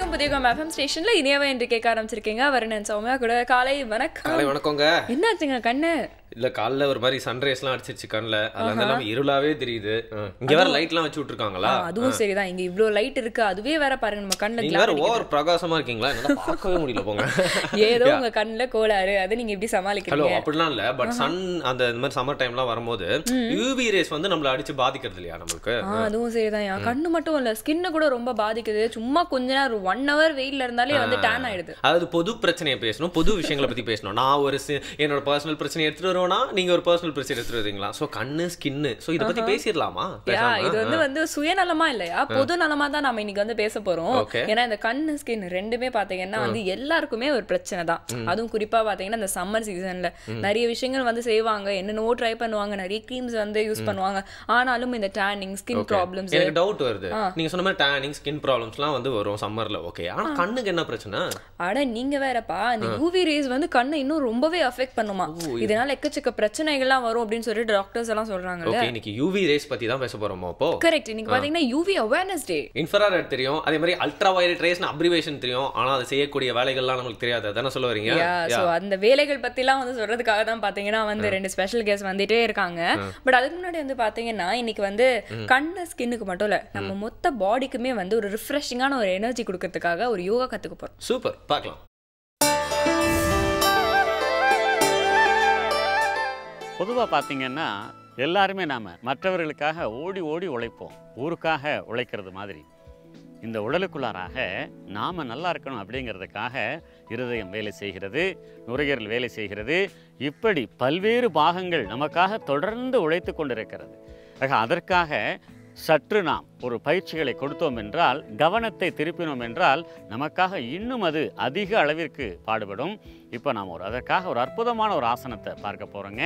வணக்கம் புதியகம் எஃப்எம் ஸ்டேஷன்ல இனியவை என்று கேட்க ஆரம்பிச்சிருக்கீங்க. வருணன் சௌமியா கூட காலை வணக்கம். காலை வணக்கங்க. என்னாச்சுங்க கண்ணு? இல்ல காலைல ஒரு மாதிரி சன்ரைஸ்லாம் அடிச்சிருச்சு கண்ணுல. அதெல்லாம் இருளாவே தெரியுது. இங்க வேற லைட்லாம் வச்சு விட்டுருக்காங்களா? அதுவும் சரிதான். இங்க இவ்ளோ லைட் இருக்கு. அதுவே வேற பாருங்க நம்ம கண்ணுல நீங்க வேற ஓவர் பிரகாசமா இருக்கீங்களா? என்னால பார்க்கவே முடியல போங்க. ஏதோ உங்க கண்ணுல கோளாறு. அது நீங்க எப்படி சமாளிக்கிறீங்க? ஹலோ அப்படிலாம் இல்ல. பட் சன் அந்த இந்த மாதிரி சம்மர் டைம்லாம் வரும்போது யூவி ரேஸ் வந்து நம்மள அடிச்சு பாதிக்கிறது இல்லையா நமக்கு? அதுவும் சரிதான். கண்ணு மட்டும் இல்ல, ஸ்கின் கூட ரொம்ப பாதிக்குது. சும்மா கொஞ்ச நேரம் 1 hour வெயில்ல இருந்தாலே வந்து டேன் ஆயிடுது. அதாவது பொது பிரச்சனையை பேசணும், பொது விஷயங்களை பத்தி பேசணும். நான் ஒரு என்னோட பர்சனல் பிரச்சனை எடுத்துட்டு நீங்க ஒரு பர்சனல் பிரச்சனை எடுத்துட்டு வரீங்களா? சோ கண்ணு ஸ்கின் சோ இத பத்தி பேசிரலாமா? இது வந்து சுயநலமா இல்லையா, பொது நலமா தான் நாம இன்னைக்கு வந்து பேச போறோம். ஏன்னா இந்த கண்ணு ஸ்கின் ரெண்டுமே பாத்தீங்கன்னா வந்து எல்லாருக்குமே ஒரு பிரச்சனை தான். அதுவும் குறிப்பா பாத்தீங்கன்னா இந்த சம்மர் சீசன்ல நிறைய விஷயங்கள் வந்து செய்வாங்க, என்னென்னவோ ட்ரை பண்ணுவாங்க, நிறைய கிரீம்ஸ் வந்து யூஸ் பண்ணுவாங்க. ஆனாலும் இந்த டேனிங் ஸ்கின் ப்ராப்ளம்ஸ். எனக்கு டவுட் வருது. நீங்க சொன்ன மாதிரி டேனிங் ஸ்கின் ப்ராப்ளம்ஸ்லாம் வந்து வரும் சம்மர்ல. ஓகே, ஆனா கண்ணுக்கு என்ன பிரச்சனை? அட நீங்க வேறப்பா, இந்த யூவி ரேஸ் வந்து கண்ணை இன்னும் ரொம்பவே அஃபெக்ட் பண்ணுமா. இதனால எக்கச்சக்க பிரச்சனைகள்லாம் வரும் அப்படின்னு சொல்லிட்டு டாக்டர்ஸ் எல்லாம் சொல்றாங்க. ஓகே, இன்னைக்கு யூவி ரேஸ் பத்தி தான் பேச போறோம். அப்போ கரெக்ட். இன்னைக்கு பாத்தீங்கன்னா யூவி அவேர்னஸ் டே. இன்ஃப்ராரெட் தெரியும், அதே மாதிரி அல்ட்ரா வயலட் ரேஸ்னு அப்ரிவேஷன் தெரியும். ஆனா அது செய்யக்கூடிய வேலைகள்லாம் நமக்கு தெரியாது. அதானே சொல்ல வரீங்க? சோ அந்த வேலைகள் பத்திலாம் வந்து சொல்றதுக்காக தான் பாத்தீங்கன்னா வந்து 2 ஸ்பெஷல் கெஸ்ட் வந்துட்டே இருக்காங்க. பட் அதுக்கு முன்னாடி வந்து பாத்தீங்கன்னா இன்னைக்கு வந்து கண்ணு ஸ்கின்னுக்கு மட்டும் இல்ல, நம்ம மொத்த பாடிக்குமே வந்து ஒரு ரிஃப்ரெஷிங்கான ஒரு எனர்ஜி கொடுக்கறதுக்காக ஒரு யோகா கத்துக்க போறோம். சூப்பர், பார்க்கலாம். பொதுவாக பார்த்தீங்கன்னா எல்லாருமே நாம் மற்றவர்களுக்காக ஓடி ஓடி உழைப்போம், ஊருக்காக உழைக்கிறது மாதிரி. இந்த உடலுக்குள்ளாராக நாம் நல்லா இருக்கணும் அப்படிங்கிறதுக்காக இருதயம் வேலை செய்கிறது, நுரையீரல் வேலை செய்கிறது. இப்படி பல்வேறு பாகங்கள் நமக்காக தொடர்ந்து உழைத்து கொண்டிருக்கிறது. அதற்காக சற்று நாம் ஒரு பயிற்சிகளை கொடுத்தோம் என்றால், கவனத்தை திருப்பினோம் என்றால் நமக்காக இன்னும் அது அதிக அளவிற்கு பாடுபடும். இப்போ நாம் அதற்காக ஒரு அற்புதமான ஒரு ஆசனத்தை பார்க்க போகிறோங்க.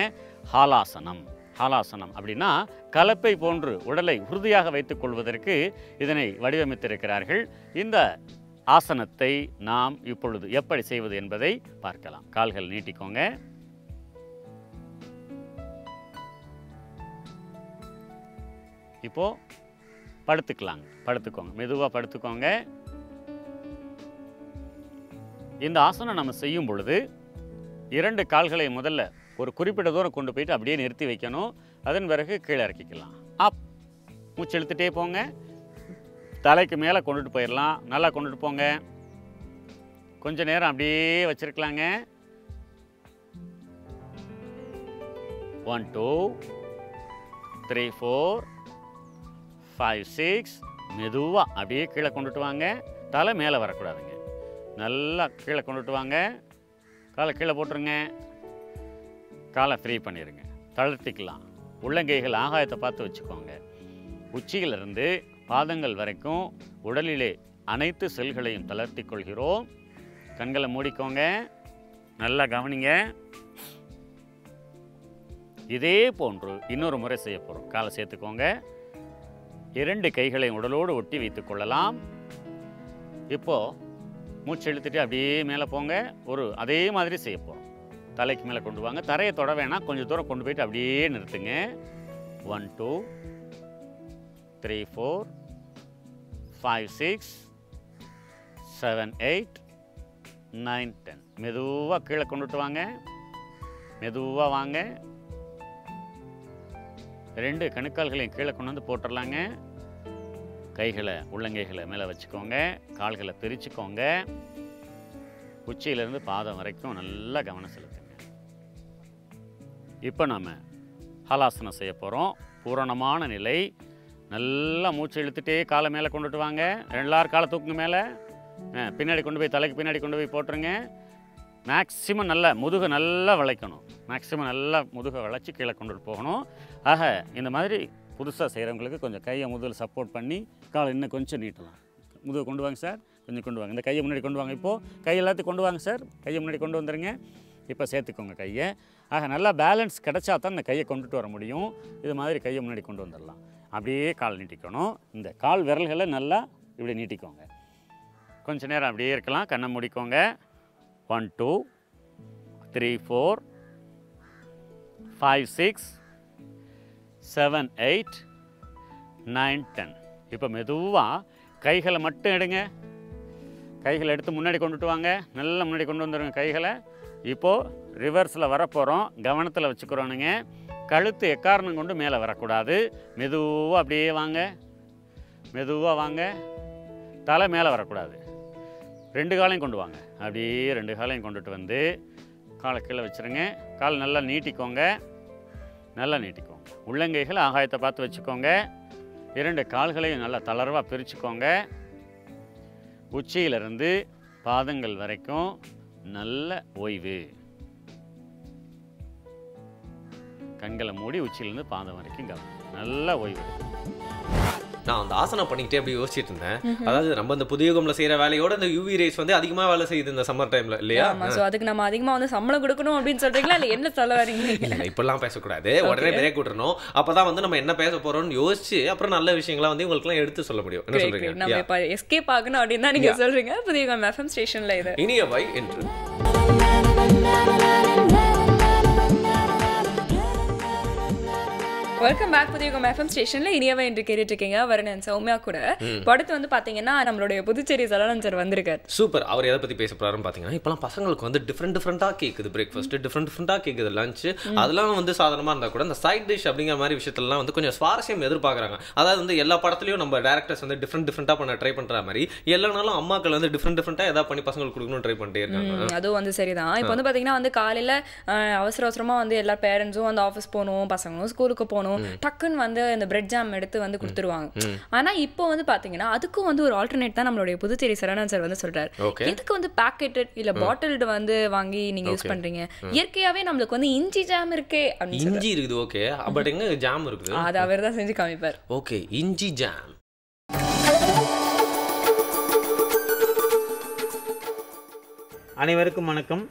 ஹாலாசனம். ஹாலாசனம் அப்படின்னா கலப்பை போன்று உடலை உறுதியாக வைத்துக் கொள்வதற்கு இதனை வடிவமைத்திருக்கிறார்கள். இந்த ஆசனத்தை நாம் இப்பொழுது எப்படி செய்வது என்பதை பார்க்கலாம். கால்கள் நீட்டிக்கோங்க. இப்போ படுத்துக்கலாங்க. படுத்துக்கோங்க, மெதுவாக படுத்துக்கோங்க. இந்த ஆசனம் நம்ம செய்யும் பொழுது 2 கால்களை முதல்ல ஒரு குறிப்பிட்ட தூரம் கொண்டு போயிட்டு அப்படியே நிறுத்தி வைக்கணும். அதன் பிறகு கீழே இறக்கிக்கலாம். அப், மூச்சு இழுத்துட்டே போங்க. தலைக்கு மேலே கொண்டுட்டு போயிடலாம். நல்லா கொண்டுட்டு போங்க. கொஞ்ச நேரம் அப்படியே வச்சிருக்கலாங்க. 1 2 3 4 5 6. மெதுவாக அப்படியே கீழே கொண்டுட்டு வாங்க. தலை மேலே வரக்கூடாதுங்க. நல்லா கீழே கொண்டுட்டு வாங்க. காலை கீழே போட்டுருங்க. காலை ஃப்ரீ பண்ணிடுங்க. தளர்த்திக்கலாம். உள்ளங்கைகள் ஆகாயத்தை பார்த்து வச்சுக்கோங்க. உச்சியிலிருந்து பாதங்கள் வரைக்கும் உடலிலே அனைத்து செல்களையும் தளர்த்தி கொள்கிறோம். கண்களை மூடிக்கோங்க. நல்லா கவனிங்க. இதே போன்று இன்னொரு முறை செய்ய போகிறோம். காலை சேர்த்துக்கோங்க. 2 கைகளை உடலோடு ஒட்டி வைத்துக் கொள்ளலாம். இப்போது மூச்சு இழுத்துட்டு அப்படியே மேலே போங்க. அதே மாதிரி செய்ய போகிறோம். தலைக்கு மேலே கொண்டு வாங்க. தரையை தொட வேணாம், கொஞ்சம் தூரம் கொண்டு போயிட்டு அப்படியே நிறுத்துங்க. 1 2 3 4 5 6 7 8 9 10. மெதுவாக கீழே கொண்டுட்டு வாங்க. மெதுவாக வாங்க. 2 கணுக்கால்களையும் கீழே கொண்டு வந்து போட்டுடலாங்க. கைகளை உள்ளங்கைகளை மேலே வச்சுக்கோங்க. கால்களை பிரிச்சுக்கோங்க. உச்சியிலேருந்து பாதம் வரைக்கும் நல்லா கவனம் செலுத்துங்க. இப்போ நாம் ஹலாசனம் செய்ய போகிறோம். பூரணமான நிலை. நல்லா மூச்சு இழுத்துட்டே காலை மேலே கொண்டுட்டு வாங்க. எல்லாரும் காலை தூக்குங்க மேலே. பின்னாடி கொண்டு போய் தலைக்கு பின்னாடி கொண்டு போய் போட்டுருங்க. மேக்ஸிமம் நல்லா முதுகை நல்லா வளைக்கணும். மேக்ஸிமம் நல்லா முதுகை வளைச்சி கீழே கொண்டுட்டு போகணும். ஆக இந்த மாதிரி புதுசாக செய்கிறவங்களுக்கு கொஞ்சம் கையை முதுகில் சப்போர்ட் பண்ணி காலை இன்னும் கொஞ்சம் நீட்டலாம். முதுகை கொண்டு வாங்க சார், கொஞ்சம் கொண்டு வாங்க. இந்த கையை முன்னாடி கொண்டு வாங்க. இப்போது கை எல்லாத்தையும் கொண்டு வாங்க சார். கையை முன்னாடி கொண்டு வந்துடுங்க. இப்போ சேர்த்துக்கோங்க கையை. ஆக நல்லா பேலன்ஸ் கிடச்சா தான் இந்த கையை கொண்டுட்டு வர முடியும். இது மாதிரி கையை முன்னாடி கொண்டு வந்துடலாம். அப்படியே கால் நீட்டிக்கணும். இந்த கால் விரல்களை நல்லா இப்படி நீட்டிக்கோங்க. கொஞ்சம் நேரம் அப்படியே இருக்கலாம். கண்ணை மூடிக்கோங்க. 1 2 3 4 5 6 7 8 9 10. இப்போ மெதுவாக கைகளை மட்டும் எடுங்க. கைகளை எடுத்து முன்னாடி கொண்டுட்டு வாங்க. நல்லா முன்னாடி கொண்டு வந்துடுங்க கைகளை. இப்போது ரிவர்ஸில் வரப்போகிறோம். கவனத்தில் வச்சுக்கிறோனுங்க. கழுத்து எக்காரணம் கொண்டு மேலே வரக்கூடாது. மெதுவாக அப்படியே வாங்க, மெதுவாக வாங்க. தலை மேலே வரக்கூடாது. 2 காலையும் கொண்டு வாங்க. அப்படியே 2 காலையும் கொண்டுட்டு வந்து காலை கீழே வச்சுருங்க. கால் நல்லா நீட்டிக்கோங்க, நல்லா நீட்டிக்கோங்க. உள்ளங்கைகளை ஆகாயத்தை பார்த்து வச்சுக்கோங்க. 2 கால்களையும் நல்லா தளர்வாக பிரிச்சுக்கோங்க. உச்சியிலிருந்து பாதங்கள் வரைக்கும் நல்ல ஓய்வு. கண்களை மூடி உச்சியிலேருந்து பாதம் வரைக்கும் நல்ல ஓய்வு. நான் அந்த ஆசனம் பண்ணிக்கிட்டே அப்படி யோசிச்சுட்டு இருந்தேன். அதாவது நம்ம இந்த புதியுகம்ல செய்யற வேலையோட இந்த யூவி ரேஸ் வந்து அதிகமா வேலை செய்யுது இந்த சம்மர் டைம்ல இல்லையா? சோ அதுக்கு நம்ம அதிகமா வந்து சம்பளம் கொடுக்கணும் அப்படின்னு சொல்றீங்களா இல்ல என்ன சொல்ல வரீங்க? இல்ல இப்பெல்லாம் பேசக்கூடாது, உடனே பிரேக் விட்டுறணும். அப்பதான் வந்து நம்ம என்ன பேச போறோம்னு யோசிச்சு அப்புறம் நல்ல விஷயங்களை வந்து உங்களுக்கு எல்லாம் எடுத்து சொல்ல முடியும். என்ன சொல்றீங்க? நம்ம இப்ப எஸ்கேப் ஆகணும் அப்படின்னு தான் நீங்க சொல்றீங்க. புதியுகம் எஃப்எம் ஸ்டேஷன்ல இது இனியவை இன்று. வெல்கம் பேக் புதியுகம் எஃப்எம் ஸ்டேஷன்ல இனியவை இன்று கேட்டுட்டு இருக்கீங்க. வருணன் சௌமியா கூட. படுத்து வந்து பாத்தீங்கன்னா நம்மளுடைய புதுச்சேரி சரவணன் சார் வந்திருக்காரு. சூப்பர். அவர் எதை பத்தி பேச போறாருன்னு பாத்தீங்கன்னா, இப்பெல்லாம் பசங்களுக்கு வந்து டிஃப்ரெண்டா கேக்குது. பிரேக்ஃபாஸ்ட் டிஃப்ரெண்டா கேக்குது. லஞ்ச் அதெல்லாம் வந்து சாதாரணமா இருந்தா கூட இந்த சைட் டிஷ் அப்படிங்கிற மாதிரி விஷயத்தெல்லாம் வந்து கொஞ்சம் சுவாரஸ்யம் எதிர்பார்க்கறாங்க. அதாவது வந்து எல்லா படத்துலயும் நம்ம டைரக்டர்ஸ் வந்து டிஃப்ரெண்டா பண்ண ட்ரை பண்ற மாதிரி எல்லா நாளும் அம்மாக்கள் வந்து டிஃப்ரெண்டா ஏதாவது பண்ணி பசங்களுக்கு கொடுக்கணும்னு ட்ரை பண்ணிட்டே இருக்காங்க. அதுவும் வந்து சரிதான். இப்போ வந்து பாத்தீங்கன்னா வந்து காலையில அவசரமா வந்து எல்லா பேரண்ட்ஸும் வந்து ஆஃபீஸ் போகணும், பசங்களும் ஸ்கூலுக்கு போகணும், டக்குன்னு வந்து இந்த பிரெட் ஜாம் எடுத்து வந்து கொடுத்துருவாங்க. ஆனா இப்போ வந்து பாத்தீங்கன்னா அதுக்கும் வந்து ஒரு ஆல்டர்னேட் தான் நம்மளுடைய புதுச்சேரி சரவணன் சார் வந்து சொல்றாரு. எதுக்கு வந்து பேக்கெட்டட் இல்ல பாட்டில்டு வந்து வாங்கி நீங்க யூஸ் பண்றீங்க? இயற்கையாவே நம்மளுக்கு வந்து இஞ்சி ஜாம் இருக்கே. இஞ்சி இருக்குது, ஓகே, பட் எங்க ஜாம் இருக்குது? அது அவர் தான் செஞ்சு காமிப்பார். ஓகே, இஞ்சி ஜாம். அனைவருக்கும் வணக்கம்.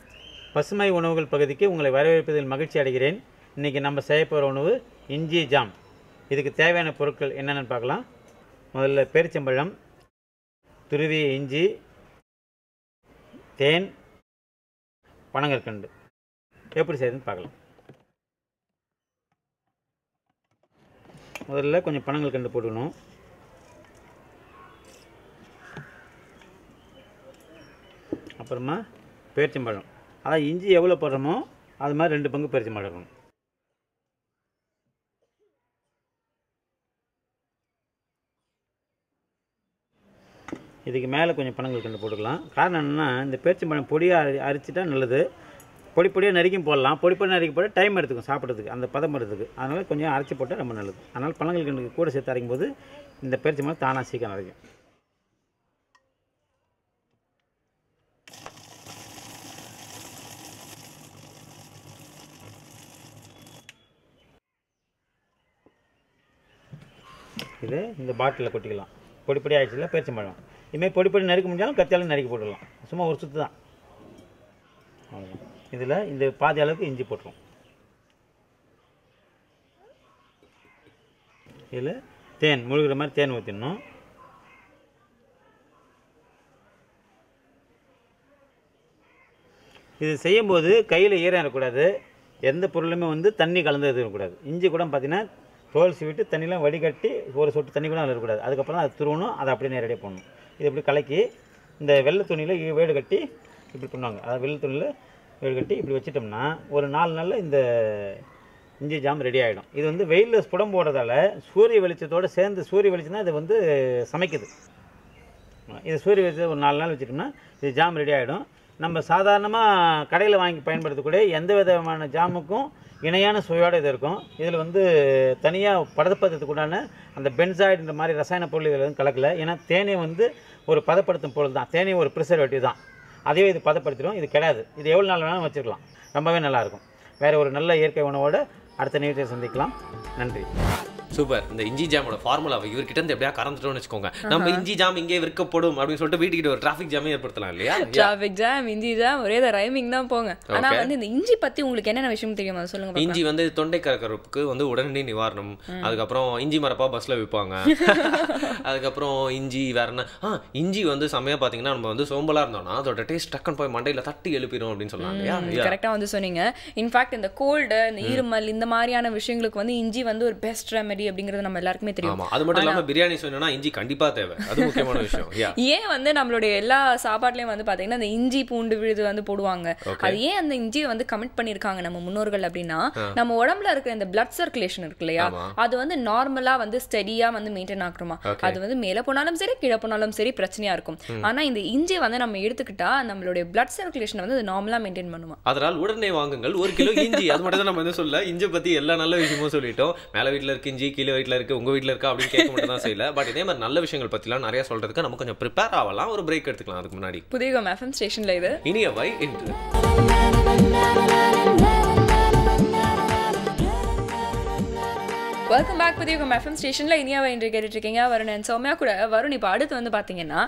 பசுமை உணவுகள் பகுதிக்கு உங்களை வரவேற்பதில் மகிழ்ச்சி அடைகிறேன். இன்றைக்கி நம்ம செய்ய போகிற உணவு இஞ்சி ஜாம். இதுக்கு தேவையான பொருட்கள் என்னென்னு பார்க்கலாம். முதல்ல பேரிச்சம்பழம், துருவிய இஞ்சி, தேன், பனங்கற்கண்டு. எப்படி செய்யுதுன்னு பார்க்கலாம். முதல்ல கொஞ்சம் பனங்கற்கண்டு போட்டுக்கணும். அப்புறமா பேரிச்சம்பழம். அதான் இஞ்சி எவ்வளோ போடுறோமோ அது மாதிரி 2 பங்கு பேரிச்சம்பழம் இருக்கணும். இதுக்கு மேலே கொஞ்சம் பனங்கற்கண்டு போட்டுக்கலாம். காரணம் என்னென்னா, இந்த பேரிச்சம்பழம் பொடியாக அரிச்சிட்டா நல்லது. பொடியாக நறுக்கும் போடலாம். பொடி நறுக்கி போட்டால் டைம் எடுத்துக்கும் சாப்பிட்றதுக்கு, அந்த பதம் எடுத்துக்கு. அதனால் கொஞ்சம் அரைச்சி போட்டால் ரொம்ப நல்லது. அதனால் பனங்கற்கண்டு கூட சேர்த்து அரைக்கும் போது இந்த பேரிச்சம்பழம் தானாக சீக்கிரம் அரைக்கும். இது இந்த பாட்டிலில் கொட்டிக்கலாம். பொடி ஆகிடுச்சுல பேரிச்சம்பழம். இதுமாதிரி பொடி நறுக்க முடிஞ்சாலும் கத்தியாலும் நறுக்கி போட்டுடலாம். சும்மா ஒரு சுற்று தான். அவ்வளோதான். இதில் இந்த பாதி அளவுக்கு இஞ்சி போட்டுரும். இதில் தேன் முழுகிற மாதிரி தேன் ஊற்றிடணும். இது செய்யும்போது கையில் ஈரம் இருக்கக்கூடாது. எந்த பொருளுமே வந்து தண்ணி கலந்து இருக்கக்கூடாது. இஞ்சி கூட பார்த்திங்கன்னா தோல் சீவிட்டு தண்ணிலாம் வடிகட்டி ஒரு சொட்டு தண்ணி கூட அதில் இருக்கக்கூடாது. அதுக்கப்புறம் தான் அது துருவணும். அதை அப்படியே நேரடியாக போடணும். இது இப்படி கலக்கி இந்த வெள்ளை துணியில் வேடு கட்டி இப்படி பண்ணுவாங்க. அதாவது வெள்ளை துணியில் வேடு கட்டி இப்படி வச்சிட்டோம்னா ஒரு 4 நாளில் இந்த இஞ்சி ஜாம் ரெடி ஆகிடும். இது வந்து வெயிலில் புடம் போடுறதால சூரிய வெளிச்சத்தோடு சேர்ந்து, சூரிய வெளிச்சம் தான் இது வந்து சமைக்குது. இது சூரிய வெளிச்சத்தை ஒரு 4 நாள் வச்சிட்டோம்னா இது ஜாம் ரெடி ஆகிடும். நம்ம சாதாரணமாக கடையில் வாங்கி பயன்படுத்தக்கூடிய எந்த விதமான ஜாமுக்கும் இணையான சுவையோடு இது இருக்கும். இதில் வந்து தனியாக பதப்படுத்துறதுக்கு உண்டான அந்த பென்சாய்டு இந்த மாதிரி ரசாயன பொருள் இதில் வந்து கலக்கலை. ஏன்னா தேனே வந்து ஒரு பதப்படுத்தும் பொருள் தான். தேனே ஒரு ப்ரிசர்வேட்டிவ் தான். அதே இது பதப்படுத்திடும். இது கிடையாது. இது எவ்வளோ நாள் வேணாலும் வச்சுருக்கலாம். ரொம்பவே நல்லாயிருக்கும். வேறு ஒரு நல்ல இயற்கை உணவோடு அடுத்த நிகழ்ச்சியை சந்திக்கலாம். நன்றி. சூப்பர். இந்த இஞ்சி ஜாமோட ஃபார்முலாவை இவர்கிட்ட இருந்து எப்படியா கறந்துட்டோம்னு வச்சுக்கோங்க. நம்ம இஞ்சி ஜாம் இங்கே விற்கப்படும் அப்படின்னு சொல்லிட்டு வீட்டுக்கிட்ட ஒரு டிராஃபிக் ஜாமே ஏற்படுத்தலாம் இல்லையா? டிராஃபிக் ஜாம், இஞ்சி ஜாம், ஒரே ரைமிங் தான் போங்க. ஆனா வந்து இந்த இஞ்சி பத்தி உங்களுக்கு என்னென்ன விஷயம் தெரியுமா சொல்லுங்க. இஞ்சி வந்து தொண்டை கரகரப்புக்கு வந்து உடனடி நிவாரணம். அதுக்கப்புறம் இஞ்சி மரப்பா பஸ்ல விற்பாங்க. அதுக்கப்புறம் இஞ்சி வேற என்ன, இஞ்சி வந்து செம்மையா பாத்தீங்கன்னா நம்ம வந்து சோம்பலா இருந்தோம்னா அதோட டேஸ்ட் டக்குன்னு போய் மண்டையில தட்டி எழுப்பிடும் அப்படின்னு சொல்லலாம் இல்லையா? கரெக்டா வந்து சொன்னீங்க. இன்ஃபேக்ட் இந்த கோல்டு, இந்த இருமல், இந்த மாதிரியான விஷயங்களுக்கு வந்து இஞ்சி வந்து ஒரு பெஸ்ட் ரெமெடி எப்படி அப்படிங்கிறது நம்ம எல்லாருக்குமே தெரியும். அது மட்டும் இல்லாம பிரியாணி சொன்னா இஞ்சி கண்டிப்பா தேவை, அது முக்கியமான விஷயம். ஏன் வந்து நம்மளுடைய எல்லா சாப்பாட்லயும் வந்து பாத்தீங்கன்னா அந்த இஞ்சி பூண்டு விழுது வந்து போடுவாங்க. அது ஏன் அந்த இஞ்சியை வந்து கமிட் பண்ணிருக்காங்க நம்ம முன்னோர்கள் அப்படின்னா, நம்ம உடம்புல இருக்கிற இந்த பிளட் சர்க்குலேஷன் இருக்கு இல்லையா, அது வந்து நார்மலா வந்து ஸ்டெடியா வந்து மெயின்டைன் ஆகுமா. அது வந்து மேல போனாலும் சரி கீழே போனாலும் சரி பிரச்சனையா இருக்கும். ஆனா இந்த இஞ்சி வந்து நம்ம எடுத்துக்கிட்டா நம்மளுடைய பிளட் சர்க்குலேஷன் வந்து அது நார்மலா மெயின்டைன் பண்ணுமா. அதனால் உடனே வாங்குங்கள் 1 கிலோ இஞ்சி. அது மட்டும் தான் நம்ம வந்து சொல்ல, இஞ்சி பத்தி எல்லா நல்ல விஷயமும் சொல்லிட்டோம். மேல வீட்டுல இருக்கு இஞ்சி, கீழே வீட்டுல இருக்கு, உங்க வீட்டுல இருக்கா அப்படின்னு கேட்க மட்டும் தான் செய்யல. பட் இதே மாதிரி நல்ல விஷயங்கள் பத்திலாம் நிறைய சொல்றதுக்கு நம்ம கொஞ்சம் ப்ரிப்பேர் ஆகலாம். ஒரு பிரேக் எடுத்துக்கலாம். அதுக்கு முன்னாடி புதிய எஃப்எம் ஸ்டேஷன்ல இது இனியவை இன்று. வெல்கம் பேக் புதிய எஃப்எம் ஸ்டேஷன்ல இனியாவை இன்று கேட்டுட்டு இருக்கீங்க. வருண் சௌமியா கூட. வருண் இப்ப அடுத்து வந்து பாத்தீங்கன்னா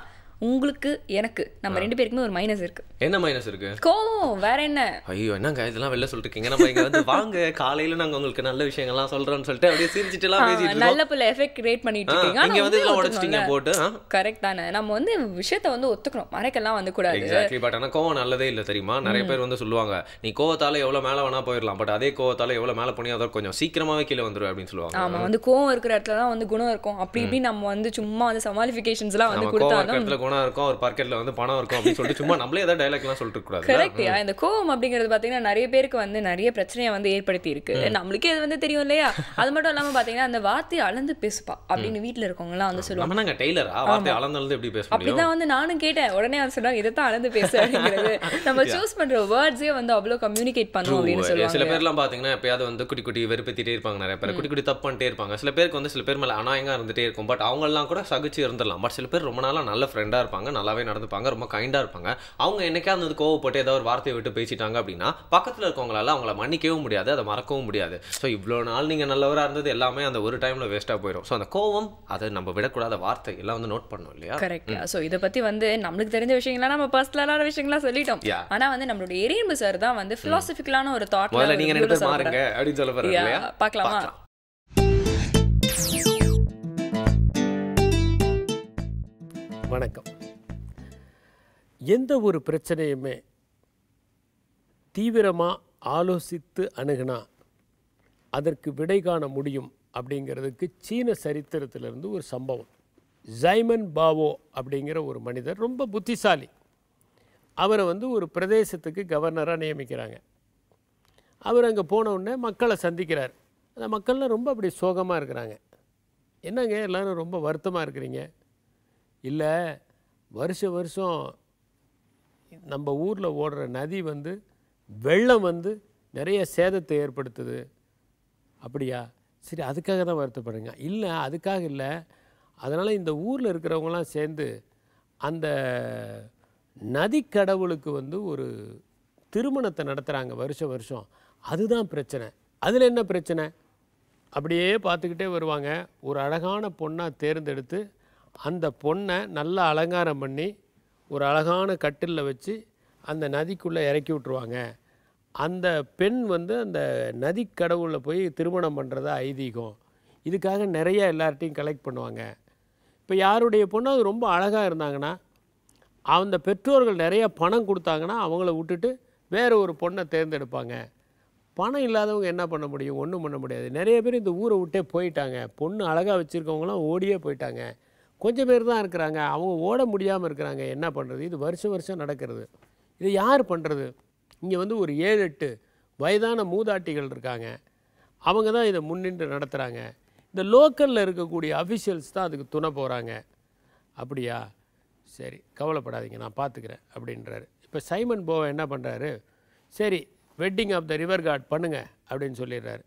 உங்களுக்கு எனக்கு நம்ம 2 பேருக்குமே ஒரு மைனஸ் இருக்கு. என்ன மைனஸ் இருக்கு? கோவம். வேற என்ன? ஐயோ என்னங்க இதெல்லாம் வெளில சொல்லிட்டு இருக்கீங்க. நம்ம இங்க வந்து வாங்க காலையில நாங்க உங்களுக்கு நல்ல விஷயங்கள்லாம் சொல்றோம்னு சொல்லிட்டு அப்படியே சிரிச்சிட்டு எல்லாம் பேசிட்டு இருக்கோம். நல்ல புள்ள எஃபெக்ட் கிரியேட் பண்ணிட்டு இருக்கீங்க. நீங்க வந்து இதெல்லாம் உடைச்சிட்டீங்க போட்டு. கரெக்ட் தானே. நம்ம வந்து விஷயத்தை வந்து ஒத்துக்கணும், மறைக்கலாம் வந்து கூடாது. எக்ஸாக்ட்லி. பட் ஆனா கோவம் நல்லதே இல்ல தெரியுமா. நிறைய பேர் வந்து சொல்லுவாங்க நீ கோவத்தால எவ்வளவு மேல வேணா போயிடலாம், பட் அதே கோவத்தால எவ்வளவு மேல போனியோ அதை கொஞ்சம் சீக்கிரமாவே கீழே வந்துரும் அப்படின்னு சொல்லுவாங்க. ஆமா, வந்து கோவம் இருக்கிற இடத்துல தான் வந்து குணம் இருக்கும். அப்படி இப்படி நம்ம வந்து சும்மா வந்து சமாளிஃபிகேஷன்ஸ் எல்லாம் வந்து கொடுத்தாலும் குணம் இருக்கும், ஒரு பர்க்கெட்ல வந்து பணம் இருக்கும் அப்படின்னு சொல்லிட்டு சும்மா நம்மளே ஏதாவது டைலாக் எல்லாம் சொல்லிட்டு கூடாது. கரெக்ட்யா. இந்த கோவம் அப்படிங்கிறது பாத்தீங்கன்னா நிறைய பேருக்கு வந்து நிறைய பிரச்சனையை வந்து ஏற்படுத்தி இருக்கு. நம்மளுக்கே அது வந்து தெரியும் இல்லையா. அது மட்டும் இல்லாம பாத்தீங்கன்னா அந்த வார்த்தையை அளந்து பேசுப்பா அப்படின்னு வீட்டுல இருக்கவங்க எல்லாம் வந்து சொல்லுவாங்க. நம்ம டெய்லரா வார்த்தை அளந்து எப்படி பேச முடியும்? அப்படிதான் வந்து நானும் கேட்டேன். உடனே வந்து சொன்னாங்க இதைத்தான் அளந்து பேச அப்படிங்கிறது. நம்ம சூஸ் பண்ற வேர்ட்ஸே வந்து அவ்வளவு கம்யூனிகேட் பண்ணுவோம் அப்படின்னு சொல்லுவாங்க. சில பேர் எல்லாம் பாத்தீங்கன்னா எப்பயாவது வந்து குட்டி குட்டி வெறுப்பேத்திட்டே இருப்பாங்க. நிறைய பேர் குட்டி குட்டி தப்பு பண்ணிட்டே இருப்பாங்க. சில பேருக்கு வந்து சில பேர் மேல அநாயகமா இருந்துட்டே இருக்கும். பட் அவங்க எல்லாம் கூட சகிச்சு இருந்துடலாம். பட் சில பேர் ரொம்ப நாளா நல்ல ஃப்ரெண்டா இருப்பாங்க, நல்லாவே நடந்துப்பாங்க, ரொம்ப கைண்டா இருப்பாங்க. அவங்க என்னைக்காவது வந்து கோவப்பட்டு ஏதாவது ஒரு வார்த்தையை விட்டு பேசிட்டாங்க அப்படின்னா பக்கத்துல இருக்கவங்களால அவங்கள மன்னிக்கவும் முடியாது, அதை மறக்கவும் முடியாது. ஸோ இவ்வளோ நாள் நீங்க நல்லவரா இருந்தது எல்லாமே அந்த ஒரு டைம்ல வேஸ்டா போயிடும். ஸோ அந்த கோவம் அதை நம்ம விடக்கூடாத வார்த்தை எல்லாம் வந்து நோட் பண்ணணும் இல்லையா. கரெக்ட். ஸோ இதை பத்தி வந்து நம்மளுக்கு தெரிஞ்ச விஷயங்களா நம்ம பர்சனலான விஷயங்களா சொல்லிட்டோம். ஆனா வந்து நம்மளுடைய எரியம்பு சார் தான் வந்து பிலாசபிக்கலான ஒரு தாட் முதல்ல நீங்க 2 பேர் மாறுங்க அப்படின்னு சொல்ல போறாங்க இல்லையா. பார்க்கலாமா? வணக்கம். எந்த ஒரு பிரச்சனையுமே தீவிரமாக ஆலோசித்து அணுகுனா அதற்கு விடை காண முடியும் அப்படிங்கிறதுக்கு சீன சரித்திரத்திலிருந்து ஒரு சம்பவம். ஜைமன் பாவோ அப்படிங்கிற ஒரு மனிதர் ரொம்ப புத்திசாலி. அவரை வந்து ஒரு பிரதேசத்துக்கு கவர்னராக நியமிக்கிறாங்க. அவர் அங்கே போனவுடனே மக்களை சந்திக்கிறார். அந்த மக்கள்லாம் ரொம்ப அப்படி சோகமாக இருக்கிறாங்க. என்னங்க எல்லோரும் ரொம்ப வருத்தமாக இருக்கிறீங்க? இல்லை, வருஷம் நம்ம ஊரில் ஓடுற நதி வந்து வெள்ளம் வந்து நிறைய சேதத்தை ஏற்படுத்துது. அப்படியா? சரி, அதுக்காக தான் வருத்தப்படுங்க. இல்லை, அதுக்காக இல்லை. அதனால் இந்த ஊரில் இருக்கிறவங்களாம் சேர்ந்து அந்த நதி கடவுளுக்கு வந்து ஒரு திருமணத்தை நடத்துகிறாங்க வருஷம். அதுதான் பிரச்சனை. அதில் என்ன பிரச்சனை? அப்படியே பார்த்துக்கிட்டே வருவாங்க. ஒரு அழகான பொண்ணாக தேர்ந்தெடுத்து அந்த பொண்ணை நல்லா அலங்காரம் பண்ணி ஒரு அழகான கட்டிலில் வச்சு அந்த நதிக்குள்ளே இறக்கி விட்ருவாங்க. அந்த பெண் வந்து அந்த நதி கடவுளில் போய் திருமணம் பண்ணுறதா ஐதீகம். இதுக்காக நிறைய எல்லார்ட்டையும் கலெக்ட் பண்ணுவாங்க. இப்போ யாருடைய பொண்ணு அது ரொம்ப அழகாக இருந்தாங்கன்னா அந்த பெற்றோர்கள் நிறைய பணம் கொடுத்தாங்கன்னா அவங்கள விட்டுட்டு வேறு ஒரு பொண்ணை தேர்ந்தெடுப்பாங்க. பணம் இல்லாதவங்க என்ன பண்ண முடியும்? ஒன்றும் பண்ண முடியாது. நிறைய பேர் இந்த ஊரை விட்டே போயிட்டாங்க. பொண்ணு அழகாக வச்சுருக்கவங்களாம் ஓடியே போயிட்டாங்க. கொஞ்சம் பேர் தான் இருக்கிறாங்க. அவங்க ஓட முடியாமல் இருக்கிறாங்க. என்ன பண்ணுறது? இது வருஷம் நடக்கிறது. இது யார் பண்ணுறது? இங்கே வந்து ஒரு 7-8 வயதான மூதாட்டிகள் இருக்காங்க. அவங்க தான் இதை முன்னின்று நடத்துகிறாங்க. இந்த லோக்கலில் இருக்கக்கூடிய அஃபிஷியல்ஸ் தான் அதுக்கு துணை போகிறாங்க. அப்படியா? சரி, கவலைப்படாதீங்க, நான் பார்த்துக்கிறேன் அப்படின்றாரு. இப்போ சைமன் போவா என்ன பண்ணுறாரு? சரி, wedding of the river god பண்ணுங்க அப்படின்னு சொல்லிடுறாரு.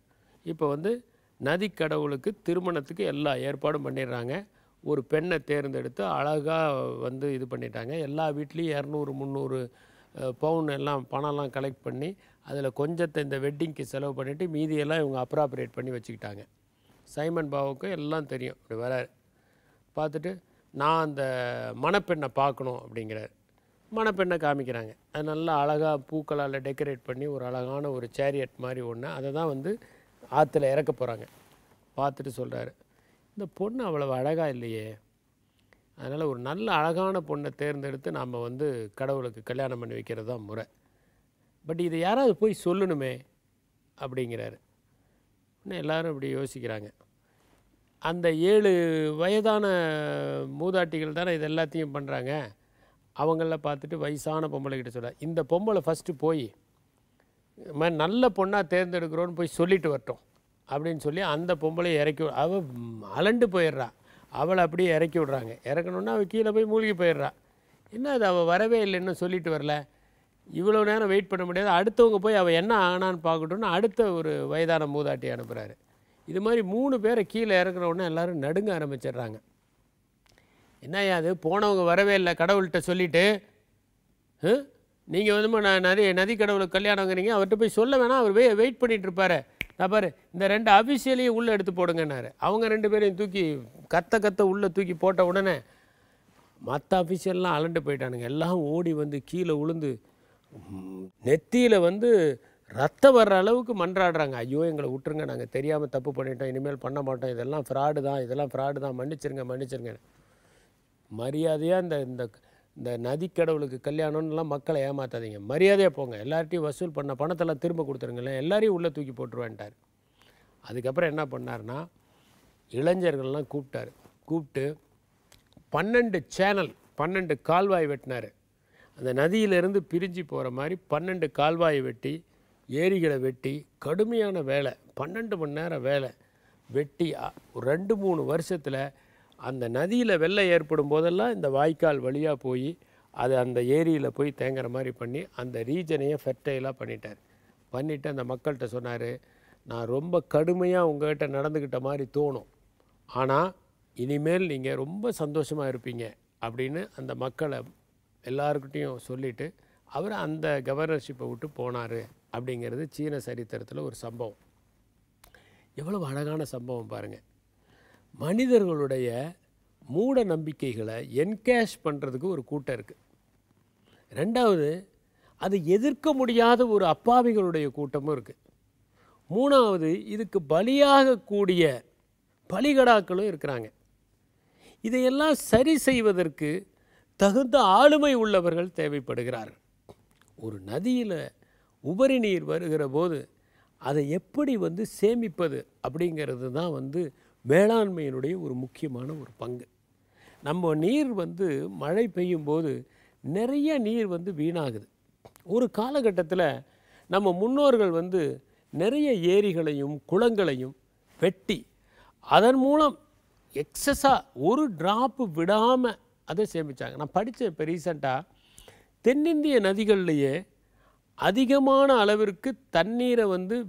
இப்போ வந்து நதி கடவுளுக்கு திருமணத்துக்கு எல்லா ஏற்பாடும் பண்ணிடுறாங்க. ஒரு பெண்ணை தேர்ந்தெடுத்து அழகாக வந்து இது பண்ணிட்டாங்க. எல்லா வீட்லேயும் 200-300 பவுன் எல்லாம் பணம்லாம் கலெக்ட் பண்ணி அதில் கொஞ்சத்தை இந்த வெட்டிங்க்கு செலவு பண்ணிவிட்டு மீதியெல்லாம் இவங்க அப்ராப்ரேட் பண்ணி வச்சுக்கிட்டாங்க. சைமன் பாவுக்கு எல்லாம் தெரியும். இப்படி வரார். பார்த்துட்டு நான் அந்த மணப்பெண்ணை பார்க்கணும் அப்படிங்கிறார். மணப்பெண்ணை காமிக்கிறாங்க. அது நல்லா அழகாக பூக்களால் டெக்கரேட் பண்ணி ஒரு அழகான ஒரு சேரியட் மாதிரி ஒன்று, அதை தான் வந்து ஆற்றுல இறக்க போகிறாங்க. பார்த்துட்டு சொல்கிறாரு, இந்த பொண்ணு அவ்வளவு அழகாக இல்லையே, அதனால் ஒரு நல்ல அழகான பொண்ணை தேர்ந்தெடுத்து நாம் வந்து கடவுளுக்கு கல்யாணம் பண்ணி வைக்கிறது தான் முறை. பட் இதை யாராவது போய் சொல்லணுமே அப்படிங்கிறாரு. இன்னும் எல்லோரும் இப்படி யோசிக்கிறாங்க. அந்த 7 வயதான மூதாட்டிகள் தானே இது எல்லாத்தையும் பண்ணுறாங்க. அவங்கள பார்த்துட்டு வயசான பொம்பளைக்கிட்ட சொல்ல, இந்த பொம்பளை ஃபஸ்ட்டு போய் நல்ல பொண்ணாக தேர்ந்தெடுக்கிறோன்னு போய் சொல்லிட்டு வரட்டும் அப்படின்னு சொல்லி அந்த பொம்பளை இறக்கி அவள் அலண்டு போயிடுறா. அவளை அப்படியே இறக்கி விட்றாங்க. இறக்கணுன்னா அவள் கீழே போய் மூழ்கி போயிடுறா. என்ன அது அவள் வரவே இல்லைன்னு சொல்லிட்டு வரல, இவ்வளோ நேரம் வெயிட் பண்ண முடியாது, அடுத்தவங்க போய் அவள் என்ன ஆனான்னு பார்க்கட்டும்னு அடுத்த ஒரு வயதான மூதாட்டி அனுப்புகிறாரு. இது மாதிரி 3 பேரை கீழே இறக்குற உடனே எல்லோரும் நடுங்க ஆரம்பிச்சிடுறாங்க. என்னையா அது, போனவங்க வரவே இல்லை கடவுள்கிட்ட சொல்லிவிட்டு, நீங்கள் வந்து நான் நதி கடவுளுக்கு கல்யாணங்கிறீங்க, அவர்கிட்ட போய் சொல்ல வேணாம், அவர் வெயிட் பண்ணிகிட்டு இருப்பார். நான் பாரு இந்த 2 அஃபிஷியலையும் உள்ளே எடுத்து போடுங்கன்னாரு. அவங்க 2 பேரையும் தூக்கி கத்த உள்ளே தூக்கி போட்ட உடனே மற்ற அஃபிஷியல்லாம் அலண்டு போயிட்டானுங்க. எல்லாம் ஓடி வந்து கீழே விழுந்து நெத்தியில் வந்து ரத்தம் வர்ற அளவுக்கு மன்றாடுறாங்க. ஐயோ எங்களை விட்டுருங்க, நாங்கள் தெரியாமல் தப்பு பண்ணிட்டோம், இனிமேல் பண்ண மாட்டோம், இதெல்லாம் ஃப்ராடு தான், மன்னிச்சிருங்க. மரியாதையாக இந்த நதிக்கடவுளுக்கு கல்யாணம்லாம் மக்களை ஏமாற்றாதீங்க, மரியாதையாக போங்க, எல்லார்ட்டையும் வசூல் பண்ண பணத்தெல்லாம் திரும்ப கொடுத்துருங்களேன், எல்லாரையும் உள்ளே தூக்கி போட்டுருவேன்ட்டார். அதுக்கப்புறம் என்ன பண்ணார்னா, இளைஞர்கள்லாம் கூப்பிட்டு 12 சேனல் 12 கால்வாய் வெட்டினார். அந்த நதியிலிருந்து பிரிஞ்சு போகிற மாதிரி 12 கால்வாயை வெட்டி, ஏரிகளை வெட்டி, கடுமையான வேலை, 12 மணி நேரம் வேலை வெட்டி 2-3 வருஷத்தில் அந்த நதியில் வெள்ளம் ஏற்படும் போதெல்லாம் இந்த வாய்க்கால் வழியாக போய் அது அந்த ஏரியில் போய் தேங்குற மாதிரி பண்ணி அந்த ரீஜனையை ஃபெர்டைலாக பண்ணிவிட்டு அந்த மக்கள்கிட்ட சொன்னார், நான் ரொம்ப கடுமையாக உங்கள்கிட்ட நடந்துக்கிட்ட மாதிரி தோணும், ஆனால் இனிமேல் நீங்கள் ரொம்ப சந்தோஷமாக இருப்பீங்க அப்படின்னு அந்த மக்களை எல்லாருக்கிட்டையும் சொல்லிவிட்டு அவர் அந்த கவர்னர்ஷிப்பை விட்டு போனார். அப்படிங்கிறது சீன சரித்திரத்தில் ஒரு சம்பவம். எவ்வளவு அழகான சம்பவம் பாருங்கள். மனிதர்களுடைய மூட நம்பிக்கைகளை என்கேஷ் பண்ணுறதுக்கு ஒரு கூட்டம் இருக்குது. 2வது, அதை எதிர்க்க முடியாத ஒரு அப்பாவிகளுடைய கூட்டமும் இருக்குது. 3வது, இதுக்கு பலியாகக்கூடிய பலிகடாக்களும் இருக்கிறாங்க. இதையெல்லாம் சரி செய்வதற்கு தகுந்த ஆளுமை உள்ளவர்கள் தேவைப்படுகிறார்கள். ஒரு நதியில் உபரி நீர் வருகிற போது அதை எப்படி சேமிப்பது அப்படிங்கிறது தான் வேளாண்மையினுடைய ஒரு முக்கியமான ஒரு பங்கு. நம்ம நீர் மழை பெய்யும் போது நிறைய நீர் வீணாகுது. ஒரு காலகட்டத்தில் நம்ம முன்னோர்கள் நிறைய ஏரிகளையும் குளங்களையும் வெட்டி அதன் மூலம் எக்ஸஸாக ஒரு ட்ராப்பு விடாமல் அதை சேமித்தாங்க. நான் படித்தேன் இப்போ ரீசெண்டாக, தென்னிந்திய நதிகள்லேயே அதிகமான அளவிற்கு தண்ணீரை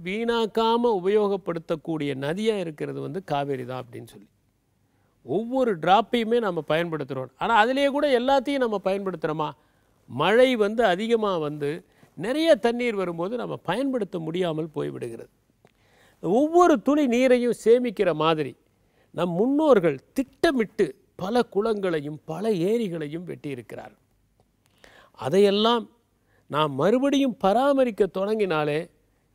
வீணாக்காமல் உபயோகப்படுத்தக்கூடிய நதியாக இருக்கிறது காவேரி தான் அப்படின்னு சொல்லி. ஒவ்வொரு ட்ராப்பையுமே நம்ம பயன்படுத்துகிறோம். ஆனால் அதிலேயே கூட எல்லாத்தையும் நம்ம பயன்படுத்துகிறோமா? மழை அதிகமாக நிறைய தண்ணீர் வரும்போது நம்ம பயன்படுத்த முடியாமல் போய்விடுகிறது. ஒவ்வொரு துளி நீரையும் சேமிக்கிற மாதிரி நம் முன்னோர்கள் திட்டமிட்டு பல குளங்களையும் பல ஏரிகளையும் வெட்டியிருக்கிறார். அதையெல்லாம் நாம் மறுபடியும் பராமரிக்க தொடங்கினாலே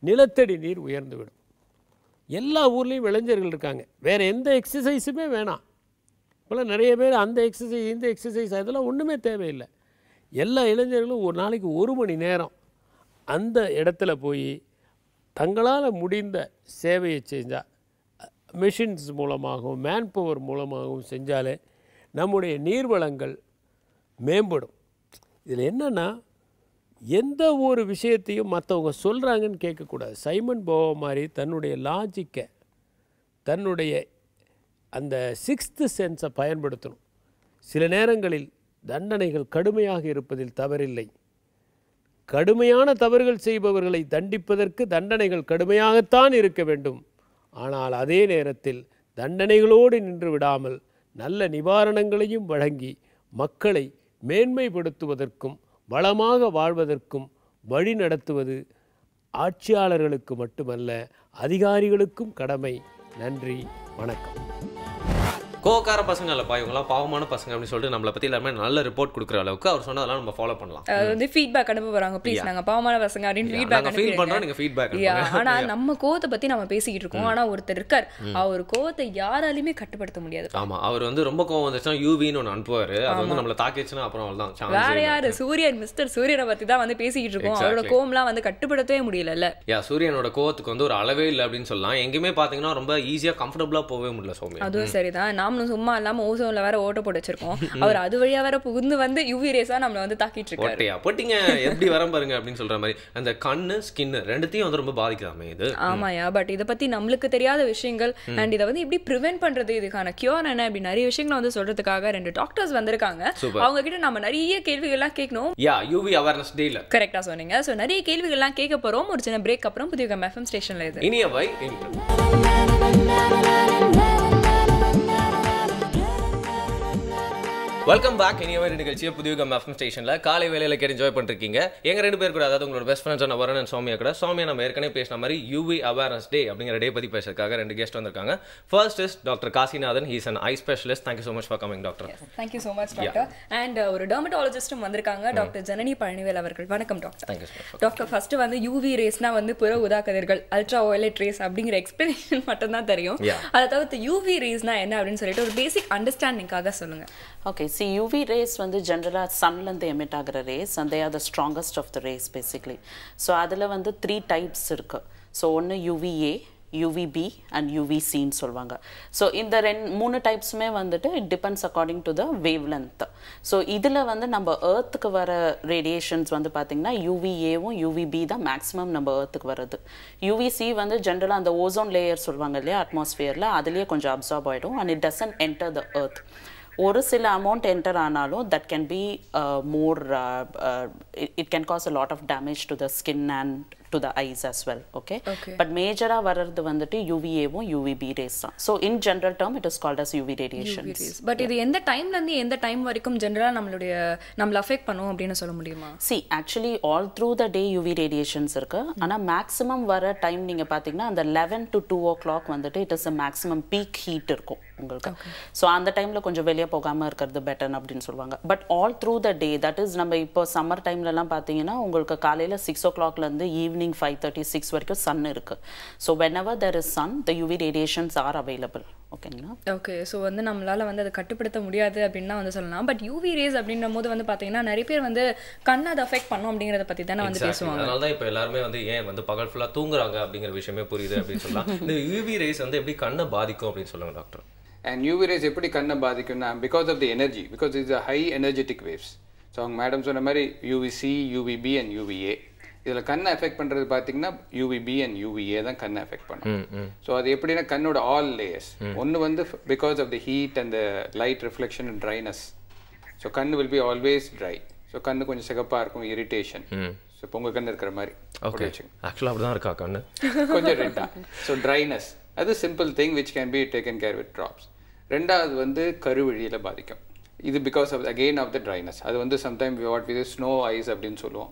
நிலத்தடி நீர் உயர்ந்துவிடும். எல்லா ஊர்லேயும் இளைஞர்கள் இருக்காங்க, வேறு எந்த எக்ஸசைஸுமே வேணாம். இப்போலாம் நிறைய பேர் அந்த எக்ஸசைஸ் இந்த எக்ஸசைஸ் அதெல்லாம் ஒன்றுமே தேவையில்லை. எல்லா இளைஞர்களும் ஒரு நாளைக்கு 1 மணி நேரம் அந்த இடத்துல போய் தங்களால் முடிந்த சேவையை செஞ்சால், மிஷின்ஸ் மூலமாகவும் மேன் பவர் மூலமாகவும் செஞ்சாலே நம்முடைய நீர்வளங்கள் மேம்படும். இதில் என்னென்னா, எந்த ஒரு விஷயத்தையும் மற்றவங்க சொல்கிறாங்கன்னு கேட்கக்கூடாது. சைமன் போவா மாதிரி தன்னுடைய லாஜிக்கை, தன்னுடைய அந்த 6th சென்ஸை பயன்படுத்தணும். சில நேரங்களில் தண்டனைகள் கடுமையாக இருப்பதில் தவறில்லை. கடுமையான தவறுகள் செய்பவர்களை தண்டிப்பதற்கு தண்டனைகள் கடுமையாகத்தான் இருக்க வேண்டும். ஆனால் அதே நேரத்தில் தண்டனைகளோடு நின்று விடாமல் நல்ல நிவாரணங்களையும் வழங்கி மக்களை மேன்மைப்படுத்துவதற்கும் வளமாக வாழ்வதற்கும் வழி நடத்துவது ஆட்சியாளர்களுக்கு மட்டுமல்ல, அதிகாரிகளுக்கும் கடமை. நன்றி, வணக்கம். கோக்கார பசங்க இல்லப்பா, இவங்கலாம் பாவமான பசங்க அப்படின்னு சொல்லிட்டு நம்மளை பத்தி எல்லாமே நல்ல ரிப்போர்ட் கொடுக்குற அளவுக்கு அவர் சொன்னதெல்லாம் நம்ம ஃபாலோ பண்ணலாம். வந்து ஃபீட்பேக் அனுப்ப போறாங்க, ப்ளீஸ் நாங்க பாவமான பசங்க அப்படின்னு ஃபீட்பேக் ஃபீல் பண்றோம், நீங்க ஃபீட்பேக் அனுப்புங்க. ஆனா நம்ம கோவத்தை பத்தி நம்ம பேசிக்கிட்டு இருக்கோம். ஆனா ஒருத்தர் இருக்கார், அவர் கோவத்தை யாராலையுமே கட்டுப்படுத்த முடியாது. ஆமா, அவர் வந்து ரொம்ப கோவம் வந்துச்சுன்னா யூவின்னு ஒன்று அனுப்புவாரு. அது வந்து நம்மள தாக்கிச்சுன்னா அப்புறம் அவ்வளவுதான். வேற யாரு, சூரியன், மிஸ்டர் சூரியனை பத்தி தான் வந்து பேசிக்கிட்டு இருக்கோம். அவரோட கோவம்லாம் வந்து கட்டுப்படுத்தவே முடியல. சூரியனோட கோவத்துக்கு வந்து ஒரு அளவே இல்லை அப்படின்னு சொல்லலாம். எங்கேயுமே பாத்தீங்கன்னா ரொம்ப ஈஸியா கம்ஃபர்டபுளா போகவே முடியல சௌமியா. அதுவும் சரிதான், நாமளும் சும்மா இல்லாம ஓசோன்ல வேற ஓட்ட போட்டு வச்சிருக்கோம். அவர் அது வழியா வேற புகுந்து வந்து யூவி ரேஸா நம்மள வந்து தாக்கிட்டு இருக்காரு. போட்டிங்க எப்படி வரம் பாருங்க அப்படின்னு சொல்ற மாதிரி அந்த கண்ணு ஸ்கின் ரெண்டுத்தையும் வந்து ரொம்ப பாதிக்குதாமே இது. ஆமாயா, பட் இதை பத்தி நம்மளுக்கு தெரியாத விஷயங்கள் அண்ட் இதை வந்து எப்படி ப்ரிவென்ட் பண்றது, இதுக்கான கியூர் என்ன, அப்படி நிறைய விஷயங்களை வந்து சொல்றதுக்காக 2 டாக்டர்ஸ் வந்திருக்காங்க. அவங்க கிட்ட நம்ம நிறைய கேள்விகள்லாம் கேட்கணும். யூவி அவேர்னஸ் டேல கரெக்டா சொன்னீங்க. சோ நிறைய கேள்விகள்லாம் கேட்க போறோம். ஒரு சின்ன பிரேக் அப்புறம் புதிய எஃப்எம் ஸ்டேஷன்ல இது இனியவை இன்று. Welcome back. இனியவை நிகழ்ச்சியை புதிய எஃப்எம் ஸ்டேஷன்ல காலை வேலையில கேட்டு என்ஜாய் பண்ணிருக்கீங்க. எங்க 2 பேர் கூட, அதாவது உங்களோட பெஸ்ட் ஃப்ரெண்ட்ஸ் வரன் அண்ட் சௌமியா கூட. சௌமியா நம்ம ஏற்கனவே பேசின மாதிரி யூவி அவேர்னஸ் டே அப்படிங்கிற டே பத்தி பேசுறதுக்காக 2 கெஸ்ட் வந்திருக்காங்க. First is doctor Kasinathan. He is an eye specialist. Thank you so much for coming, doctor. Thank you so much, doctor. And ஒரு டெர்மட்டாலஜிஸ்டும் வந்திருக்காங்க, டாக்டர் ஜனனி பழனிவேல் அவர்கள். வணக்கம் doctor. Thank you so much. Doctor, first வந்து UV ரேஸ்னா வந்து புற ஊதா கதிர்கள், அல்ட்ரா வயலட் ரேஸ் அப்படிங்கிற எக்ஸ்பிளனேஷன் மட்டும் தான் தெரியும். அதை தவிர்த்து யூவி ரேஸ்னா என்ன அப்படின்னு சொல்லிட்டு ஒரு பேசிக் அண்டர்ஸ்டாண்டிங்காக சொல்லுங்க. Okay, see, UV rays வந்து ஜென்ரலாக சன்லேருந்து எமிட் ஆகிற race, and they are the strongest of the rays basically. So அதில் வந்து 3 types இருக்குது. ஸோ ஒன்று UVA, UVB and UVCன்னு சொல்லுவாங்க. ஸோ இந்த 3 டைப்ஸுமே வந்துட்டு it depends according to the wave length. So இதில் வந்து நம்ம ஏர்த்துக்கு வர ரேடியேஷன்ஸ் வந்து பார்த்திங்கன்னா UVAவும் UVB தான் மேக்ஸிமம் நம்ம ஏர்த்துக்கு வர்றது. UVC வந்து ஜென்ரலாக அந்த ஓசோன் லேயர் சொல்லுவாங்க இல்லையா, அட்மாஸ்ஃபியரில், அதுலேயே கொஞ்சம் அப்சார்ப் ஆகிடும் and it doesn't enter the earth. ஒரு சில அமௌண்ட் என்டர் ஆனாலும் that can be more, it can cause a lot of damage to the skin and to the eyes as well. Okay, but மேஜராக வர்றது வந்துட்டு UVAவும் UVB rays தான். So in general term it is called as UV radiations. But இது எந்த டைம்லேருந்து எந்த time வரைக்கும் ஜென்ரலாக நம்மளை அஃபெக்ட் பண்ணும் அப்படின்னு சொல்ல முடியுமா? C, actually all through the day UV radiations இருக்கு. ஆனால் மேக்ஸிமம் வர டைம் நீங்கள் பார்த்தீங்கன்னா அந்த 11 to 2 o'clock வந்துட்டு it is a maximum peak heat இருக்கும் உங்களுக்கு. ஸோ அந்த டைமில் கொஞ்சம் வெளியே போகாமல் இருக்கிறது பெட்டர் அப்படின்னு சொல்லுவாங்க. But all through the day, that is நம்ம இப்போ சம்மர் டைம்லலாம் பார்த்தீங்கன்னா உங்களுக்கு காலையில் 6 o'clockலேருந்து ஈவினிங் 5:36 வரைக்கும் சன் இருக்கு. So whenever there is sun, the UV radiations are available. ஓகேங்களா? ஓகே, ஸோ வந்து நம்மளால வந்து அதை கட்டுப்படுத்த முடியாது அப்படின்னு வந்து சொல்லலாம். பட் யூவி ரேஸ் அப்படின்ற போது வந்து பார்த்தீங்கன்னா நிறைய பேர் வந்து கண்ணை அதை அஃபெக்ட் பண்ணும் அப்படிங்கிறத பற்றி தானே வந்து பேசுவாங்க. அதனால தான் இப்போ எல்லாருமே வந்து ஏன் வந்து பகல் ஃபுல்லாக தூங்குறாங்க அப்படிங்கிற விஷயமே புரியுது அப்படின்னு சொல்லலாம். இந்த யூவி ரேஸ் வந்து எப்படி கண்ணை பாதிக்கும் அப்படின்னு சொல்லுங்க டாக்டர். And UV rays எப்படி கண்ணை பாதிக்கும்னா because of the energy, because it's a high energetic waves. So அவங்க மேடம் சொன்ன மாதிரி UVC, UVB and UVA. இதில் கண்ணை எஃபெக்ட் பண்ணுறது பார்த்தீங்கன்னா UVB and UVA தான் கண்ணை எஃபெக்ட் பண்ணும். ஸோ அது எப்படின்னா கண்ணோட ஆல் லேயர்ஸ். ஒன்று வந்து because of the heat and the light reflection and dryness. So கண்ணு will be always dry. So கண்ணு கொஞ்சம் சிகப்பாக இருக்கும், இரிட்டேஷன். ஸோ இப்போ உங்கள் கண்ணு இருக்கிற மாதிரி ஆக்சுவலாக அப்படி தான் இருக்கா கண்ணு கொஞ்சம் ரெட்டா. ஸோ ட்ரைனஸ் அது simple thing which can be taken care with drops. ரெண்டாவது வந்து கருவழியில் பாதிக்கும். இது because of again of the dryness. அது வந்து sometime what with snow eyes அப்படின்னு சொல்லுவோம்.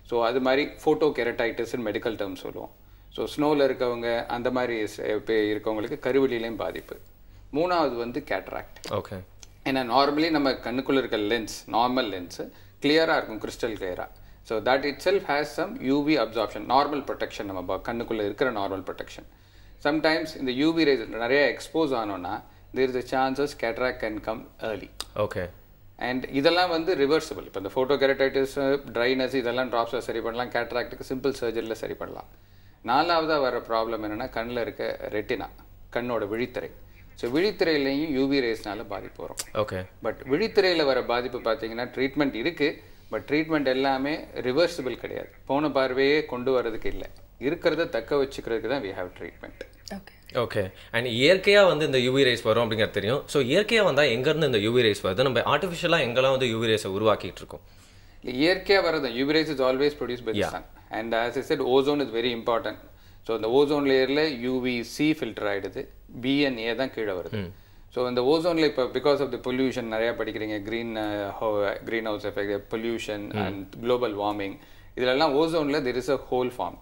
ஸோ அது மாதிரி ஃபோட்டோ கெரட்டைட்டிஸ்ன்னு மெடிக்கல் டேர்ம் சொல்லுவோம். ஸோ ஸ்னோவில் இருக்கவங்க அந்த மாதிரி இருக்கவங்களுக்கு கருவழியிலையும் பாதிப்பு. மூணாவது வந்து கேட்ராக்ட். ஓகே, ஏன்னா நார்மலி நம்ம கண்ணுக்குள்ளே இருக்க லென்ஸ், நார்மல் லென்ஸு கிளியராக இருக்கும், கிறிஸ்டல் கிளியராக. So that itself has some UV absorption, normal protection, நம்ம கண்ணுக்குள்ளே இருக்கிற நார்மல் ப்ரொடெக்ஷன். சம்டைம்ஸ் இந்த யூவி ரேஸ் நிறைய எக்ஸ்போஸ் ஆனோன்னா there is a chances cataract can come early. Okay. And இதெல்லாம் வந்து ரிவர்சிபிள். இப்போ இந்த ஃபோட்டோ கெரட்டைட்டிஸ், ட்ரைனஸ் இதெல்லாம் ட்ராப்ஸில் சரி பண்ணலாம், கேட்ராக்டுக்கு சிம்பிள் சர்ஜரியில் சரி பண்ணலாம். நாலாவதாக வர ப்ராப்ளம் என்னென்னா கண்ணில் இருக்க ரெட்டினா, கண்ணோட விழித்திரை. ஸோ விழித்திரையிலையும் யூவி ரேஸ்னால பாதிப்பு வரும். ஓகே, பட் விழித்திரையில் வர பாதிப்பு பார்த்தீங்கன்னா ட்ரீட்மெண்ட் இருக்குது. பட் ட்ரீட்மெண்ட் எல்லாமே ரிவர்சிபிள் கிடையாது. போன பார்வையே கொண்டு வரதுக்கு இல்லை, இருக்கிறத தக்க வச்சுக்கிறதுக்கு தான் we have treatment. Okay. And இயற்கையாக வந்து இந்த யூவி ரேஸ் வரும் அப்படிங்கிறது தெரியும். ஸோ இயற்கையாக வந்தால் எங்கேருந்து இந்த யூவி ரேஸ் வருது? நம்ம ஆர்டிஃபிஷியலாக எங்கெல்லாம் வந்து யூவி ரேஸை உருவாக்கிட்டு இருக்கோம்? இயற்கையாக வரது UV rays is always produce by the sun. And as I said ozone is very important. So இந்த ஓசோன் லேயரில் UVC ஃபில்டர் ஆகிடுது, B and A தான் கீழே வருது. ஸோ இந்த ஓசோனில் இப்போ பிகாஸ் ஆஃப் தி பொல்யூஷன் நிறையா படிக்கிறீங்க, greenhouse effect, pollution and global warming, இதெல்லாம் ஓசோனில் there is a hole form.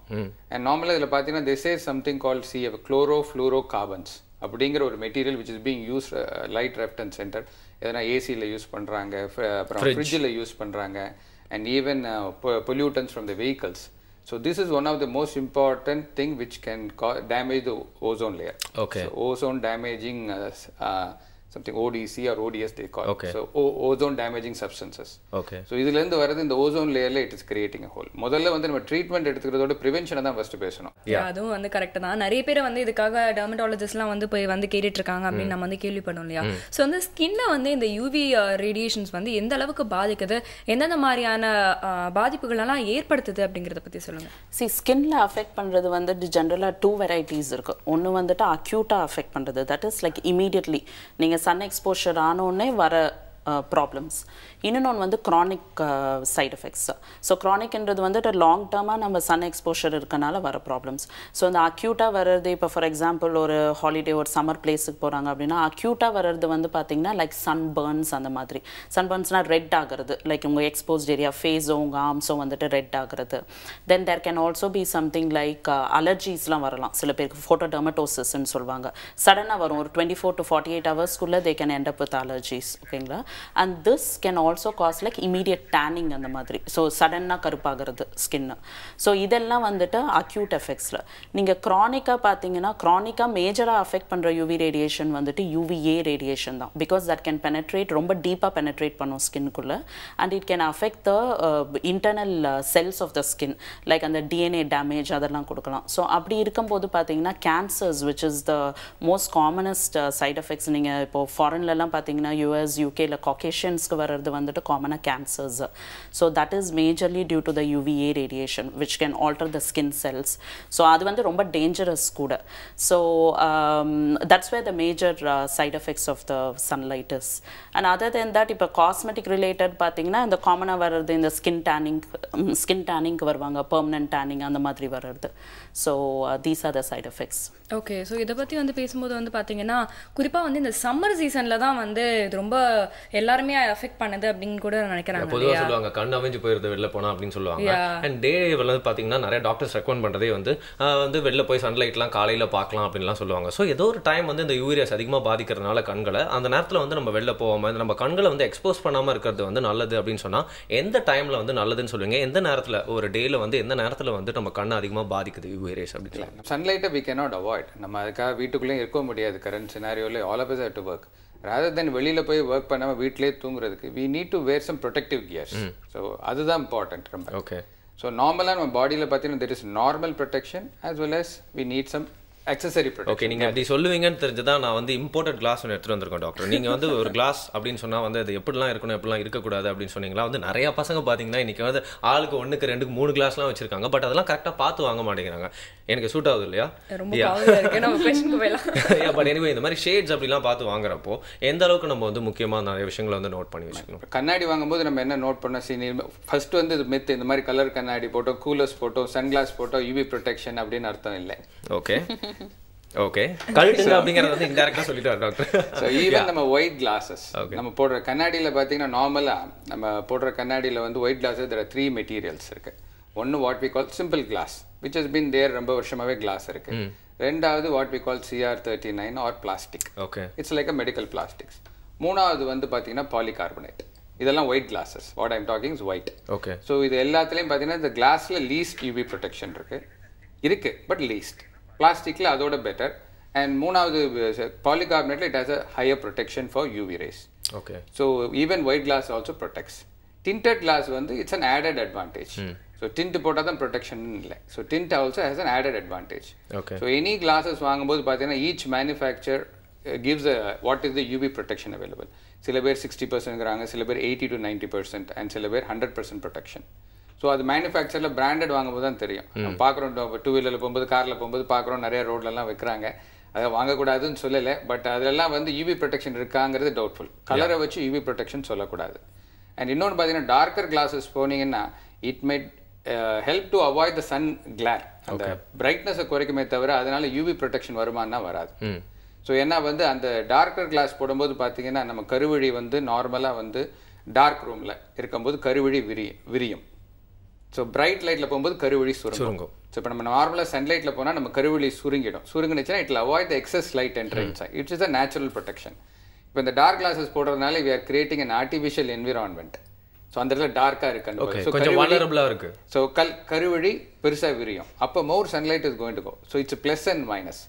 And நார்மலாக இதில் பார்த்தீங்கன்னா this is something called CF, chlorofluorocarbons அப்படிங்கிற ஒரு material which is being used light left and center எதனா ஏசியில் யூஸ் பண்ணுறாங்க, அப்புறம் ஃப்ரிட்ஜில் யூஸ் பண்ணுறாங்க, and even pollutants from the vehicles. So this is one of the most important thing which can damage the ozone layer. Okay. So ozone damaging something ODC or ODS they call. Okay. So ozone damaging substances. Okay. So இதுல இருந்து வரது இந்த ozone layerல it is creating a hole. முதல்ல வந்து நம்ம treatment எடுத்துக்கிறதோட ப்ரிவென்ஷனை தான் first பேசணும். அதுவும் வந்து கரெக்ட் தான். நிறைய பேர் வந்து இதுக்காக டெர்மட்டாலஜிஸ்ட்லாம் வந்து போய் வந்து கேட்டுட்டு இருக்காங்க அப்படின்னு நம்ம வந்து கேள்விப்பட்டோம் இல்லையா. ஸோ வந்து ஸ்கின்னை வந்து இந்த யூவி ரேடியேஷன்ஸ் வந்து எந்த அளவுக்கு பாதிக்குது, எந்தெந்த மாதிரியான பாதிப்புகளெல்லாம் ஏற்படுத்துது அப்படிங்கிறத பற்றி சொல்லுங்க. ஸ்கின்ல அஃபெக்ட் பண்ணுறது வந்துட்டு ஜென்ரலாக 2 வெரைட்டிஸ் இருக்குது. ஒன்று வந்துட்டு அக்யூட்டாக அஃபெக்ட் பண்ணுறது, தட் இஸ் லைக் இமீடியட்லி நீங்கள் சன் எக்ஸ்போஷர் ஆனோடனே வர ப்ராப்ளம்ஸ். இன்னொன்று வந்து க்ரானிக் சைட் எஃபெக்ட்ஸ். ஸோ க்ரானிக்ன்றது வந்துட்டு லாங் டேர்மாக நம்ம சன் எக்ஸ்போஷர் இருக்கனால வர ப்ராப்ளம்ஸ். ஸோ இந்த அக்யூட்டாக வர்றது, இப்போ ஃபார் எக்ஸாம்பிள் ஒரு ஹாலிடே ஒரு சம்மர் பிளேஸுக்கு போகிறாங்க அப்படின்னா அக்யூட்டாக வர்றது வந்து பார்த்திங்கன்னா லைக் சன் பர்ன்ஸ். அந்த மாதிரி சன் பர்ன்ஸ்னால் ரெட் ஆகிறது, லைக் உங்கள் எக்ஸ்போஸ்ட் ஏரியா ஃபேஸோ உங்கள் ஆர்ம்ஸோ வந்துட்டு ரெட் ஆகிறது. Then there can also be something like அலர்ஜிஸ்லாம் வரலாம். சில பேருக்கு ஃபோட்டோடெர்மட்டோசிஸ்ன்னு சொல்லுவாங்க, சடனாக வரும். ஒரு 24 to 48 ஹவர்ஸ்க்குள்ளே they can end up with allergies. ஓகேங்களா. And this can also cause like immediate tanning அந்த மாதிரி. ஸோ சடனாக கருப்பாகிறது ஸ்கின்னு. ஸோ இதெல்லாம் வந்துட்டு அக்யூட் எஃபெக்ட்ஸில். நீங்கள் க்ரானிக்காக பார்த்தீங்கன்னா க்ரானிக்காக மேஜராக அஃபெக்ட் பண்ணுற யூவி ரேடியேஷன் வந்துட்டு யூவிஏ ரேடியேஷன் தான். பிகாஸ் தட் கேன் பெனட்ரேட், ரொம்ப டீப்பாக பெனட்ரேட் பண்ணும் ஸ்கின்னுக்குள்ளே. And it can affect the internal cells of the skin, like அந்த டிஎன்ஏ டேமேஜ் அதெல்லாம் கொடுக்கலாம். ஸோ அப்படி இருக்கும்போது பார்த்தீங்கன்னா cancers which is the most commonest side effects. நீங்கள் இப்போது ஃபாரின்லலாம் பார்த்தீங்கன்னா யூஎஸ் யூகேல காக்கேஷியன்ஸ்க்கு வர்றது வந்துட்டு காமனாக cancers. So that is majorly due to the UVA radiation which can alter the skin cells. So அது வந்து ரொம்ப டேஞ்சரஸ் கூட. So that's where the major side effects of the sunlight is. And other than that இப்போ cosmetic related பார்த்தீங்கன்னா இந்த காமனாக வர்றது இந்த ஸ்கின் டேனிங்க்கு வருவாங்க, பெர்மனன்ட் டேனிங் அந்த மாதிரி வர்றது. So these are the side effects. Okay. So இதை பற்றி வந்து பேசும்போது வந்து பார்த்தீங்கன்னா குறிப்பாக வந்து இந்த சம்மர் சீசனில் தான் வந்து இது ரொம்ப எல்லாருமே அஃபெக்ட் பண்ணுது அப்படின்னு கூட நினைக்கிறாங்க. பொதுவாக சொல்லுவாங்க கண் அவிஞ்சு போயிருது வெளில போனா அப்படின்னு சொல்லுவாங்க. அண்ட் டே வந்து பார்த்தீங்கன்னா நிறைய டாக்டர்ஸ் ரெக்கமெண்ட் பண்ணுறதே வந்து வெளில போய் சன்லைட்லாம் காலையில் பார்க்கலாம் அப்படின்லாம் சொல்லுவாங்க. ஸோ ஏதோ ஒரு டைம் வந்து இந்த யூவிரேஸ் அதிகமாக பாதிக்கிறதுனால கண்களை அந்த நேரத்தில் வந்து நம்ம வெளில போகாமல் நம்ம கண்களை வந்து எக்ஸ்போஸ் பண்ணாமல் இருக்கிறது வந்து நல்லது அப்படின்னு சொன்னால் எந்த டைமில் வந்து நல்லதுன்னு சொல்லுவீங்க? எந்த நேரத்தில் ஒரு டேயில் வந்து எந்த நேரத்தில் வந்து நம்ம கண்ணை அதிகமாக பாதிக்குது யூவிரேஸ் அப்படின்னு? சன்லைட்டை we cannot avoid. நம்ம அதுக்காக வீட்டுக்குள்ளேயும் இருக்க முடியாது. கரண்ட் சினாரியோவில் all of us have to work. rather than வெளியில் போய் ஒர்க் பண்ணாமல் வீட்டிலே தூங்குறதுக்கு we need to wear some protective gears. So அதுதான் இம்பார்ட்டன்ட் ரொம்ப. ஓகே. ஸோ நார்மலாக நம்ம பாடியில் பார்த்தீங்கன்னா there is normal protection as well as we need some accessory protection. Okay. நீங்கள் அப்படி சொல்லுவீங்கன்னு தெரிஞ்சுதான் நான் வந்து இம்போர்ட்டட் கிளாஸ் ஒன்று எடுத்துகிட்டு வந்திருக்கேன் டாக்டர். நீங்கள் வந்து ஒரு கிளாஸ் அப்படின்னு சொன்னால் வந்து அது எப்படிலாம் இருக்கணும் எப்படிலாம் இருக்கக்கூடாது அப்படின்னு சொன்னீங்களா? வந்து நிறையா பசங்க பார்த்தீங்கன்னா இன்றைக்கி வந்து ஆளுக்கு 1க்கு 2க்கு 3 கிளாஸ்லாம் வச்சிருக்காங்க. பட் அதெல்லாம் கரெக்டாக பார்த்து வாங்க மாட்டேங்கிறாங்க. எனக்கு சூட் ஆகுது இல்லையா? பட் எனிவே இந்த மாதிரி ஷேட்ஸ் அப்படிலாம் பார்த்து வாங்குறப்போ எந்த அளவுக்கு நம்ம வந்து முக்கியமாக நிறைய விஷயங்களை வந்து நோட் பண்ணி வச்சுக்கணும்? கண்ணாடி வாங்கும்போது நம்ம என்ன நோட் பண்ண ஃபர்ஸ்ட் வந்து இது மெத்து இந்த மாதிரி கலர் கண்ணாடி போட்டோம், கூலர்ஸ் போட்டோம், சன்கிளாஸ் போட்டோம், யூவி ப்ரொடெக்ஷன் அப்படின்னு அர்த்தம் இல்லை. ஓகே. ஓகே. கழுட்டுங்க அப்படிங்கறது வந்து இன்டைரக்டா சொல்லிட்டாரு டாக்டர். சோ ஈவன் நம்ம ஒயிட் கிளாसेस நம்ம போடுற கண்ணாடியில பாத்தீங்கன்னா நார்மலா நம்ம போடுற கண்ணாடியில வந்து white classes there are 3 materials இருக்கு. ஒன்னு what we call simple glass which has been there ரொம்ப வருஷமாவே கிளாஸ் இருக்கு. ரெண்டாவது what we call CR39 or plastic. Okay. It's like a medical plastics. மூணாவது வந்து பாத்தீங்கன்னா polycarbonate. இதெல்லாம் white classes. What I'm talking is white. Okay. So இது எல்லாத்துலயும் பாத்தீங்கன்னா இந்த கிளாஸ்ல லீஸ்ட் UV protection இருக்கு பட் லீஸ்ட். பிளாஸ்டிக்ல அதோட பெட்டர். அண்ட் மூணாவது பாலிகார்பனேட்ல it has a higher protection for UV rays. Okay. So even white glass also protects. Tinted glass வந்து it's an added advantage. So tint போட்டா தான் protection இல்லை. So tint also has an added advantage. Okay. So any glasses வாங்கும்போது பார்த்தீங்கன்னா each manufacturer gives what is the UV protection available. சில பேர் 60%ங்கிறாங்க, சில பேர் 80 to 90% and சில பேர் 100% protection. ஸோ அது மேனுஃபேக்சரில் பிராண்டட் வாங்கும்போது தான் தெரியும். நம்ம பார்க்குறோம், 2 வீலரில் போகும்போது காரில் போகும்போது பார்க்குறோம் நிறைய ரோட்லலாம் வைக்கிறாங்க. அதை வாங்கக்கூடாதுன்னு சொல்லலை, பட் அதெல்லாம் வந்து யூவி ப்ரொடெக்ஷன் இருக்காங்கிறது டவுட்ஃபுல். கலரை வச்சு யூவி ப்ரொடெக்ஷன் சொல்லக்கூடாது. அண்ட் இன்னொன்று பார்த்தீங்கன்னா டார்க்கர் கிளாஸஸ் போனீங்கன்னா it might help to avoid the sun glare. அந்த பிரைட்னஸை குறைக்குமே தவிர அதனால யூவி ப்ரொடெக்ஷன் வருமானா வராது. ஸோ ஏன்னா வந்து அந்த டார்க்கர் கிளாஸ் போடும்போது பார்த்தீங்கன்னா நம்ம கருவழி வந்து நார்மலாக வந்து டார்க் ரூமில் இருக்கும்போது கருவழி விரியும். ஸோ பிரைட் லைட்டில் போகும்போது கருவழி சுருங்கும். ஸோ இப்போ நம்ம நார்மலாக சன்லைட்டில் போனால் நம்ம கருவழி சுருங்கிடுச்சுன்னா it will avoid the excess light enter inside. It's is a natural protection. இப்போ இந்த டார்க் கிளாஸஸ் போடுறதுனால we are creating an artificial environment. So அந்த இடத்துல டார்க்காக இருக்கு. ஸோ கருவழி பெருசாக விரியும். அப்போ more sunlight is going to go. So it's plus and minus.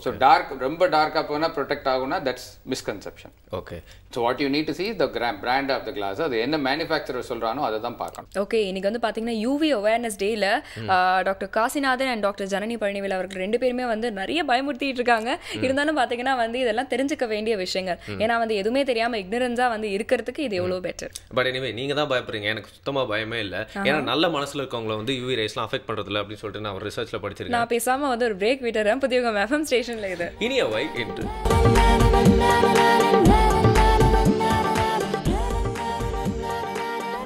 So dark ரொம்ப டார்க்காக போனால் ப்ரொடெக்ட் ஆகும்னா that's misconception. Okay. So what you need to see the brand of the glass. அது என்ன மேனுஃபேக்சரர் சொல்கிறானோ அதை தான் பார்க்கணும். ஓகே, இன்னைக்கு வந்து பார்த்தீங்கன்னா யூவி அவேர்னஸ் டேயில் doctor Kasinathan and doctor Janani Palanivel அவர்கள் 2 பேருமே வந்து நிறைய பயமுறுத்திட்டு இருக்காங்க. இருந்தாலும் பார்த்தீங்கன்னா வந்து இதெல்லாம் தெரிஞ்சுக்க வேண்டிய விஷயங்கள். ஏன்னா வந்து எதுவுமே தெரியாமல் இக்னரன்ஸாக வந்து இருக்கிறதுக்கு இது எவ்வளோ பெட்டர். பட் எனிவே நீங்கள் தான் பயப்படுறீங்க, எனக்கு சுத்தமாக பயமே இல்லை. ஏன்னா நல்ல மனசில் இருக்கவங்களை வந்து யூவி ரேஸ்லாம் அஃபெக்ட் பண்ணுறதில்ல அப்படின்னு சொல்லிட்டு நான் ஒரு ரிசர்ச்சில் படிச்சிருக்கேன். நான் பேசாமல் வந்து ஒரு பிரேக் விட்டுறேன். புதிய எஃப்எம் ஸ்டேஷனில் இது இனியவை இன்று.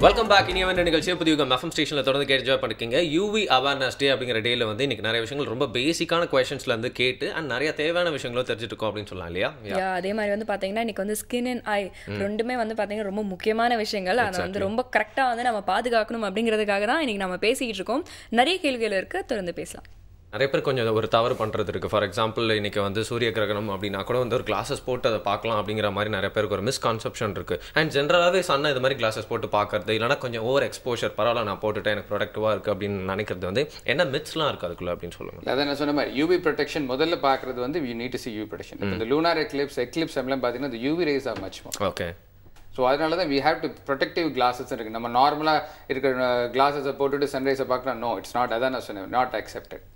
Welcome back. இனியவை நிகழ்ச்சியை புதிய எஃப்எம் ஸ்டேஷனில் தொடர்ந்து கேட்டு என்ஜாய் பண்ணிருக்கீங்க. யூவி அவேர்னஸ் டே அப்படிங்கிற டேல வந்து இன்னைக்கு நிறைய விஷயங்கள் ரொம்ப பேசிக்கான கொஸ்டின்ஸ்ல இருந்து கேட்டு அண்ட் நிறைய தேவையான விஷயங்களும் தெரிஞ்சுட்டு இருக்கோம் அப்படின்னு சொல்லலாம் இல்லையா? அதே மாதிரி வந்து பாத்தீங்கன்னா இன்னைக்கு வந்து ஸ்கின் அண்ட் ஐ ரெண்டுமே வந்து பாத்தீங்கன்னா ரொம்ப முக்கியமான விஷயங்கள். அதை வந்து ரொம்ப கரெக்டா வந்து நம்ம பாதுகாக்கணும் அப்படிங்கிறதுக்காக தான் இன்னைக்கு நம்ம பேசிக்கிட்டு இருக்கோம். நிறைய கேள்விகள் இருக்கு, தொடர்ந்து பேசலாம். நிறைய பேர் கொஞ்சம் ஒரு தவறு பண்ணுறது இருக்குது. ஃபார் எக்ஸாம்பிள் இன்றைக்கி வந்து சூரிய கிரகணம் அப்படின்னா கூட வந்து ஒரு கிளாஸஸ் போட்டு அதை பார்க்கலாம் அப்படிங்கிற மாதிரி நிறைய பேருக்கு ஒரு மிஸ்கான்செப்ஷன் இருக்குது. அண்ட் ஜென்ரலாகவே சன்னை இது மாதிரி கிளாஸஸ் போட்டு பார்க்கறது இல்லைனா கொஞ்சம் ஓவர் எக்ஸ்போஷர் பரவாயில்ல நான் போட்டுட்டேன் எனக்கு ப்ரொடக்டிவாக இருக்குது அப்படின்னு நினைக்கிறது வந்து என்ன மித்ஸ்லாம் இருக்குது அதுக்குள்ள அப்படின்னு சொல்லுங்கள். அதான் நான் சொன்ன மாதிரி யூவி ப்ரொடெக்ஷன் முதல்ல பார்க்குறது வந்து you need to see UV protection. இந்த லூனார் எக்லிப்ஸ் எல்லாம் பார்த்தீங்கன்னா இந்த UV rays are much more. Okay. So அதனால தான் we have to protective glasses இருக்குது. நம்ம நார்மலாக இருக்கிற கிளாஸஸை போட்டுட்டு சன்ரைஸை பார்க்கலாம். No, it's not. அதான் நான் சொன்னேன், not accepted.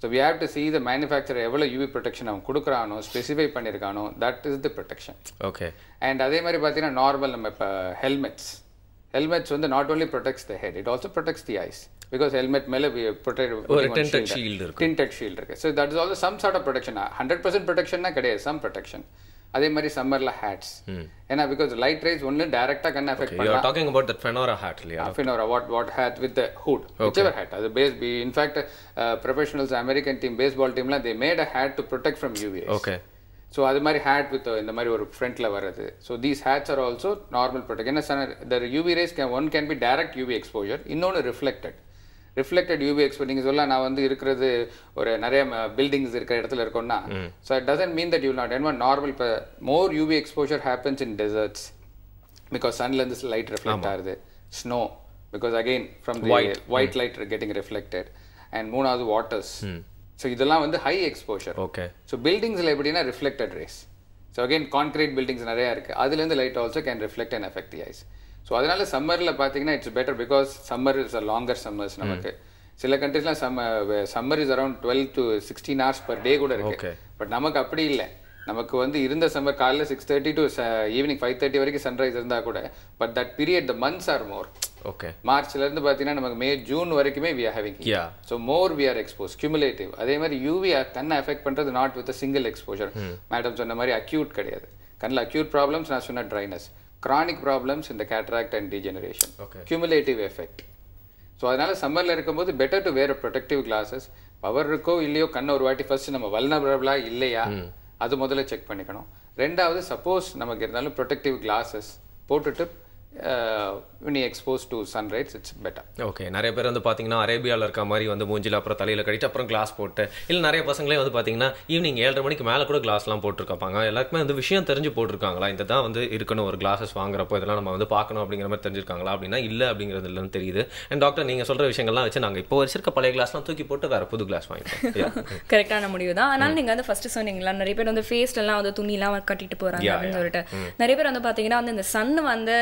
So we have to see the manufacturer எவ்வளோ UV protection அவன் கொடுக்குறானோ ஸ்பெசிஃபை பண்ணியிருக்கானோ that is the protection. Okay. And அதே மாதிரி பார்த்தீங்கன்னா நார்மல் நம்ம இப்போ ஹெல்மெட்ஸ் வந்து not only protects the head, it also protects the eyes. Because helmet மேலே tinted shield இருக்கு. So that is also some sort of protection. 100% ப்ரொடெக்ஷன்னா கிடையாது, சம் ப்ரொடெக்ஷன். அதே மாதிரி சம்மர்ல ஹேட்ஸ், ஏன்னா பிகாஸ் லைட் ரேஸ் ஒன்லி டைரக்டா கண்ணை அஃபெக்ட் பண்ணலாம். You are talking about that Fenora hat இல்லையா? Fenora, what hat with the hood, whichever hat. அது in fact professionals American team baseball teamல they made a hat to protect from UV rays. Okay. So அது மாதிரி hat with இந்த மாதிரி ஒரு ஃப்ரண்ட்ல வரது. So these hats are also normal protection. The UV rays one can be direct UV exposure, இன்னொன்று reflected UV expose. நீங்கள் சொல்ல நான் வந்து இருக்கிறது ஒரு நிறைய பில்டிங்ஸ் இருக்கிற இடத்துல இருக்கோம்னா, so it doesn't mean that you not என்வா நார்மல். இப்போ more UV exposure happens in deserts because சன்லேருந்து லைட் ரிஃப்ளெக்ட் ஆகுது. Snow because again from the white light getting reflected. And மூணாவது வாட்டர்ஸ். ஸோ இதெல்லாம் வந்து ஹை எக்ஸ்போஷர். ஓகே. ஸோ பில்டிங்ஸில் எப்படின்னா reflected rays. So again concrete buildings நிறையா இருக்குது, அதுலேருந்து light also can reflect and affect the eyes. So அதனால சம்மரில் பார்த்தீங்கன்னா it's better because summer is a longer summers. நமக்கு சில கண்ட்ரீஸ்லாம் summer is around 12 to 16 hours per day கூட இருக்கு. பட் நமக்கு அப்படி இல்லை. நமக்கு வந்து இருந்த சம்மர் காலையில் 6:30 to ஈவினிங் 5:30 வரைக்கும் சன்ரைஸ் இருந்தால் கூட, but that period the months are more. Okay. மார்ச்லேருந்து பார்த்தீங்கன்னா நமக்கு மே ஜூன் வரைக்குமே we are having. So more we are expose cumulative. அதே மாதிரி யூவி கண்ணை அஃபெக்ட் பண்ணுறது not with single exposure. Madam சொன்ன மாதிரி அக்யூட் கிடையாது. கண்ணில் அக்யூட் ப்ராப்ளம்ஸ் நான் சொன்ன dryness, chronic problems in the cataract and degeneration. Okay. Cumulative effect. So அதனால சம்மர்ல இருக்கும்போது better to wear protective glasses. Power இருக்கோ இல்லையோ கண்ணை ஒரு வாட்டி ஃபர்ஸ்ட் நம்ம வல்னரபிளா இல்லையா அது முதல்ல செக் பண்ணிக்கணும். ரெண்டாவது சப்போஸ் நமக்கு இருந்தாலும் ப்ரொடெக்டிவ் கிளாஸஸ் போட்டுட்டு when you expose to sunlight it's better. Okay. நிறைய பேர் வந்து பார்த்தீங்கன்னா அரேபியாவில் இருக்க மாதிரி வந்து மூஞ்சில் அப்புறம் தலையில் கட்டிட்டு அப்புறம் கிளாஸ் போட்டு, இல்லை நிறைய பசங்களே வந்து பார்த்தீங்கன்னா ஈவினிங் 7:30 மணிக்கு மேலே கூட கிளாஸ்லாம் போட்டிருக்காங்க. எல்லாருக்குமே வந்து விஷயம் தெரிஞ்சு போட்டிருக்காங்களா இந்த தான் வந்து இருக்கணும் ஒரு கிளாஸஸ் வாங்குறப்போ இதெல்லாம் நம்ம வந்து பார்க்கணும் அப்படிங்கிற மாதிரி தெரிஞ்சிருக்காங்களா அப்படின்னா இல்லை அப்படிங்கிறது இல்லைன்னு தெரியுது. அண்ட் டாக்டர் நீங்கள் சொல்கிற விஷயங்கள்லாம் வச்சு நாங்கள் இப்போ வச்சிருக்க பழைய கிளாஸ்லாம் தூக்கி போட்டு வேறு புது கிளாஸ் வாங்கிட்டோம். கரெக்டான முடிவு தான். ஆனால் நீங்கள் வந்து ஃபர்ஸ்ட் சொன்னீங்களா நிறைய பேர் வந்து ஃபேஸ்லாம் வந்து துணிலாம் கட்டிட்டு போகிறாங்க அப்படின்னு சொல்லிட்டு. நிறைய பேர் வந்து பார்த்தீங்கன்னா வந்து இந்த சன் வந்து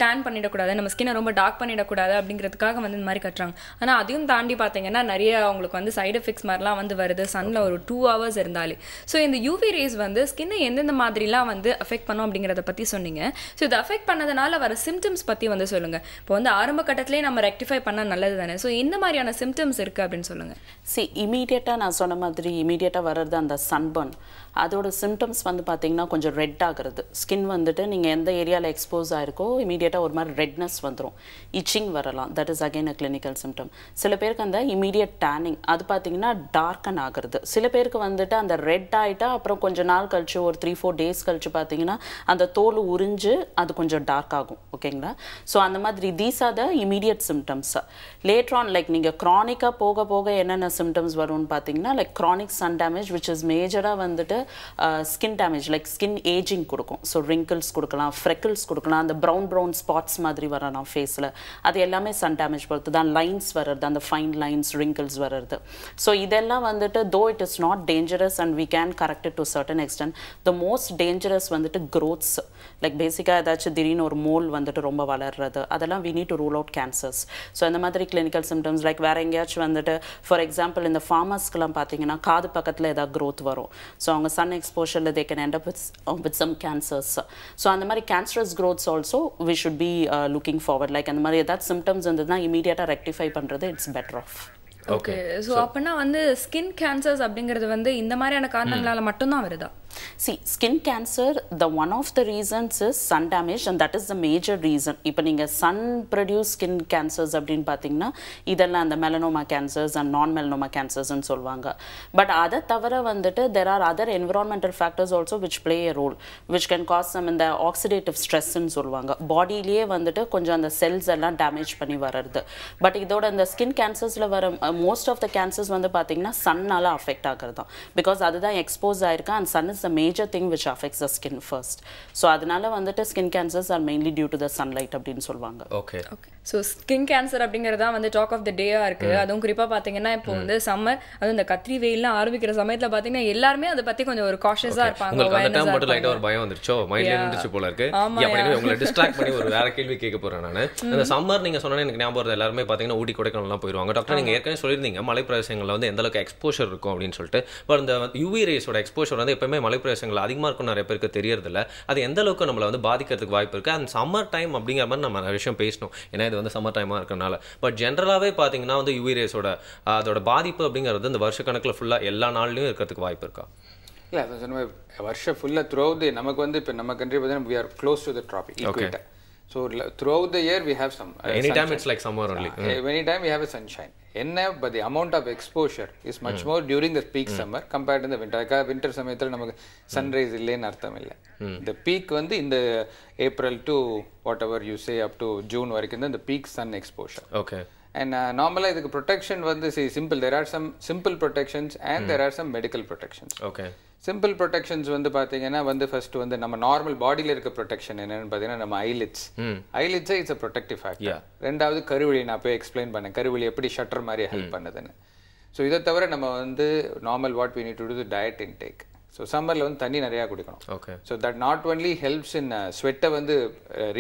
டேன் பண்ணிடக்கூடாது, நம்ம ஸ்கின்னை ரொம்ப டார்க் பண்ணிடக்கூடாது அப்படிங்கிறதுக்காக வந்து இந்த மாதிரி கட்டுறாங்க. ஆனால் அதையும் தாண்டி பார்த்தீங்கன்னா நிறைய அவங்களுக்கு வந்து சைடு எஃபெக்ட்ஸ் மாதிரிலாம் வந்து வருது சன்னில் ஒரு 2 hours இருந்தாலே. ஸோ இந்த யூவி ரேஸ் வந்து ஸ்கின்னை எந்தெந்த மாதிரிலாம் வந்து அஃபெக்ட் பண்ணும் அப்படிங்கிறத பற்றி சொன்னீங்க. ஸோ இது அஃபெக்ட் பண்ணதுனால வர சிம்டம்ஸ் பற்றி வந்து சொல்லுங்கள். இப்போ வந்து ஆரம்ப கட்டத்திலே நம்ம ரெக்டிஃபை பண்ணால் நல்லது தானே. ஸோ இந்த மாதிரியான சிம்டம்ஸ் இருக்குது அப்படின்னு சொல்லுங்கள். இமீடியட்டாக நான் சொன்ன மாதிரி இமீடியட்டாக வர்றது அந்த சன்பர்ன். அதோட சிம்டம்ஸ் வந்து பார்த்தீங்கன்னா கொஞ்சம் ரெட் ஆகிறது. ஸ்கின் வந்துட்டு நீங்கள் எந்த ஏரியாவில் எக்ஸ்போஸ் ஆயிருக்கோ இமீடியட்டாக ஒரு மாதிரி ரெட்னஸ் வந்துடும். இச்சிங் வரலாம். That is again a clinical symptom. சில பேருக்கு அந்த இமீடியட் டேனிங் அது பார்த்தீங்கன்னா டார்க்கன் ஆகிறது. சில பேருக்கு வந்துட்டு அந்த ரெட் ஆகிட்டா அப்புறம் கொஞ்சம் நாள் கழிச்சு ஒரு 3-4 டேஸ் கழிச்சு பார்த்தீங்கன்னா அந்த தோல் உறிஞ்சு அது கொஞ்சம் டார்க் ஆகும். ஓகேங்களா? ஸோ அந்த மாதிரி these are the immediate symptoms. Later on like நீங்கள் க்ரானிக்காக போக போக என்னென்ன சிம்டம்ஸ் வரும்னு பார்த்தீங்கன்னா like chronic sun damage which is மேஜராக வந்துட்டு skin damage like skin ageing கொடுக்கும். ஸோ ரிங்கிள்ஸ் கொடுக்கலாம், ஃப்ரெக்கிள்ஸ் கொடுக்கலாம், அந்த ப்ரௌன் ஸ்பாட்ஸ் மாதிரி வரலாம் ஃபேஸில். அது எல்லாமே சன் டேமேஜ் பொறுத்து தான். லைன்ஸ் வர்றது, அந்த ஃபைன் லைன்ஸ், ரிங்கிள்ஸ் வர்றது. ஸோ இதெல்லாம் வந்துட்டு though it is not dangerous and we can correct it to certain extent. The most dangerous வந்துட்டு க்ரோத்ஸ் லைக் பேசிக்காக ஏதாச்சும் திடீர்னு ஒரு மோல் வந்துட்டு ரொம்ப வளர்றது, அதெல்லாம் we need to rule out cancers. So அந்த மாதிரி கிளினிக்கல் சிம்டம்ஸ் லைக் வேறு எங்கேயாச்சும் வந்துட்டு ஃபார் எக்ஸாம்பிள் இந்த ஃபார்மர்ஸ்க்கெலாம் பார்த்தீங்கன்னா காது பக்கத்தில் ஏதாவது க்ரோத் வரும். ஸோ அவங்க சன் எக்ஸ்போஷரில் they can end up with some cancers. So அந்த மாதிரி cancerous growths also we should be looking forward. Like அந்த மாதிரி ஏதாவது சிம்டம்ஸ் இருந்ததுன்னா இமீடியட்டாக ரெக்டிஃபை பண்ணுறது it's better off. Okay. So அப்படின்னா வந்து ஸ்கின் கேன்சர்ஸ் அப்படிங்கிறது வந்து இந்த மாதிரியான காரணங்களால் மட்டும்தான் வருதா? See, skin cancer, the one of the reasons is sun damage and that is the major reason. இப்போ நீங்கள் sun produced skin cancers அப்படின்னு பார்த்தீங்கன்னா இதெல்லாம் அந்த melanoma cancers and non-melanoma cancers ன்னு சொல்லுவாங்க. பட் அதை தவிர வந்துட்டு there are other environmental factors also which play a role which can cause some இந்த oxidative stress ன்னு சொல்லுவாங்க. பாடியிலேயே வந்துட்டு கொஞ்சம் அந்த செல்ஸ் எல்லாம் டேமேஜ் பண்ணி வர்றது. பட் இதோட இந்த ஸ்கின் கேன்சர்ஸில் வர மோஸ்ட் ஆஃப் த கேன்சர்ஸ் வந்து பார்த்தீங்கன்னா சன்னால் அஃபெக்ட் ஆகிறது தான். பிகாஸ் அதுதான் எக்ஸ்போஸ் ஆயிருக்கா and sun is the major thing which affects the skin first. So அதனால வந்துட்டு skin cancers are mainly due to the sunlight அப்படின்னு சொல்வாங்க. ஓகே. ஸோ ஸ்கின் கேன்சர் அப்படிங்கிறது தான் வந்து டாக் ஆஃப் த டேயாக இருக்குது. அதுவும் குறிப்பாக பார்த்தீங்கன்னா இப்போ வந்து சம்மர், அதுவும் இந்த கத்திரி வெயில்லாம் ஆரம்பிக்கிற சமயத்தில் பார்த்தீங்கன்னா எல்லாருமே அதை பற்றி கொஞ்சம் ஒரு காஷியஸாக இருப்பாங்க. உங்களுக்கு அந்த டைம் மட்டும் லைட்டாக ஒரு பயம் வந்துருச்சோ, மைண்ட்ல இருந்துச்சு போல இருக்கு. அப்படியே உங்களை டிஸ்ட்ராக்ட் பண்ணி ஒரு வேற கேள்வி கேட்க போறேன் நான். இந்த சம்மர் நீங்க சொன்னா எனக்கு ஞாபகம் வருது, எல்லாருமே பார்த்தீங்கன்னா ஊட்டி கொடைக்கானல்லாம் போயிடுவாங்க. டாக்டர் நீங்க ஏற்கனவே சொல்லியிருந்தீங்க மலை பிரதேசங்களில் வந்து எந்த அளவுக்கு எக்ஸ்போஷர் இருக்கும் அப்படின்னு சொல்லிட்டு. பட் இந்த யூவி ரேஸோட எக்ஸ்போஷர் வந்து எப்பவுமே மலை பிரதேசங்கள் அதிகமாக இருக்கும், நிறைய பேருக்கு தெரியறதில்ல. அது எந்த அளவுக்கு நம்மளை வந்து பாதிக்கிறதுக்கு வாய்ப்பு இருக்குது. அண்ட் சம்மர் டைம் அப்படிங்கிற மாதிரி நம்ம நிறைய விஷயம் பேசணும், ஏன்னா இது வந்து சம்மர் டைமாக இருக்கனால. பட் ஜென்ரலாகவே பார்த்தீங்கன்னா வந்து யூவி ரேஸோட அதோட பாதிப்பு அப்படிங்கிறது இந்த வருஷக்கணக்கில் ஃபுல்லாக எல்லா நாள்லையும் இருக்கிறதுக்கு வாய்ப்பு இருக்கா? இல்லை, அது சொன்ன வருஷம் ஃபுல்லாக த்ரூஅவுட் நமக்கு வந்து இப்போ நம்ம கண்ட்ரி பார்த்தீங்கன்னா we are close to the tropic equator. So throughout the year we have some anytime sunshine. it's like summer only. Anytime we have a sunshine. But the amount of exposure is much more during the peak summer compared to the winter. Winter சமயத்தில் நமக்கு sunrise இல்லைன்னு அர்த்தம் இல்லை. The peak வந்து இந்த April to whatever you say up to June வரைக்கும் தான் the peak sun exposure. Okay. And normally இதுக்கு protection வந்து simple. There are some simple protections and there are some medical protections. Okay. Simple protections வந்து பார்த்தீங்கன்னா வந்து first வந்து நம்ம normal பாடியில் இருக்க ப்ரொடெக்ஷன் என்னன்னு பார்த்தீங்கன்னா நம்ம ஐலிட்ஸே இட்ஸ் அ ப்ரொடெக்டிவ் ஃபேக்டர். ரெண்டாவது கருவிழி, நான் போய் எக்ஸ்பிளைன் பண்ணேன் கருவிழி எப்படி ஷட்டர் மாதிரி ஹெல்ப் பண்ணுதுன்னு. ஸோ இதை தவிர நம்ம வந்து normal what we need to do diet intake. So சம்மரில் வந்து தண்ணி நிறையா குடிக்கணும். Okay. So that not only helps in ஸ்வெட்டை வந்து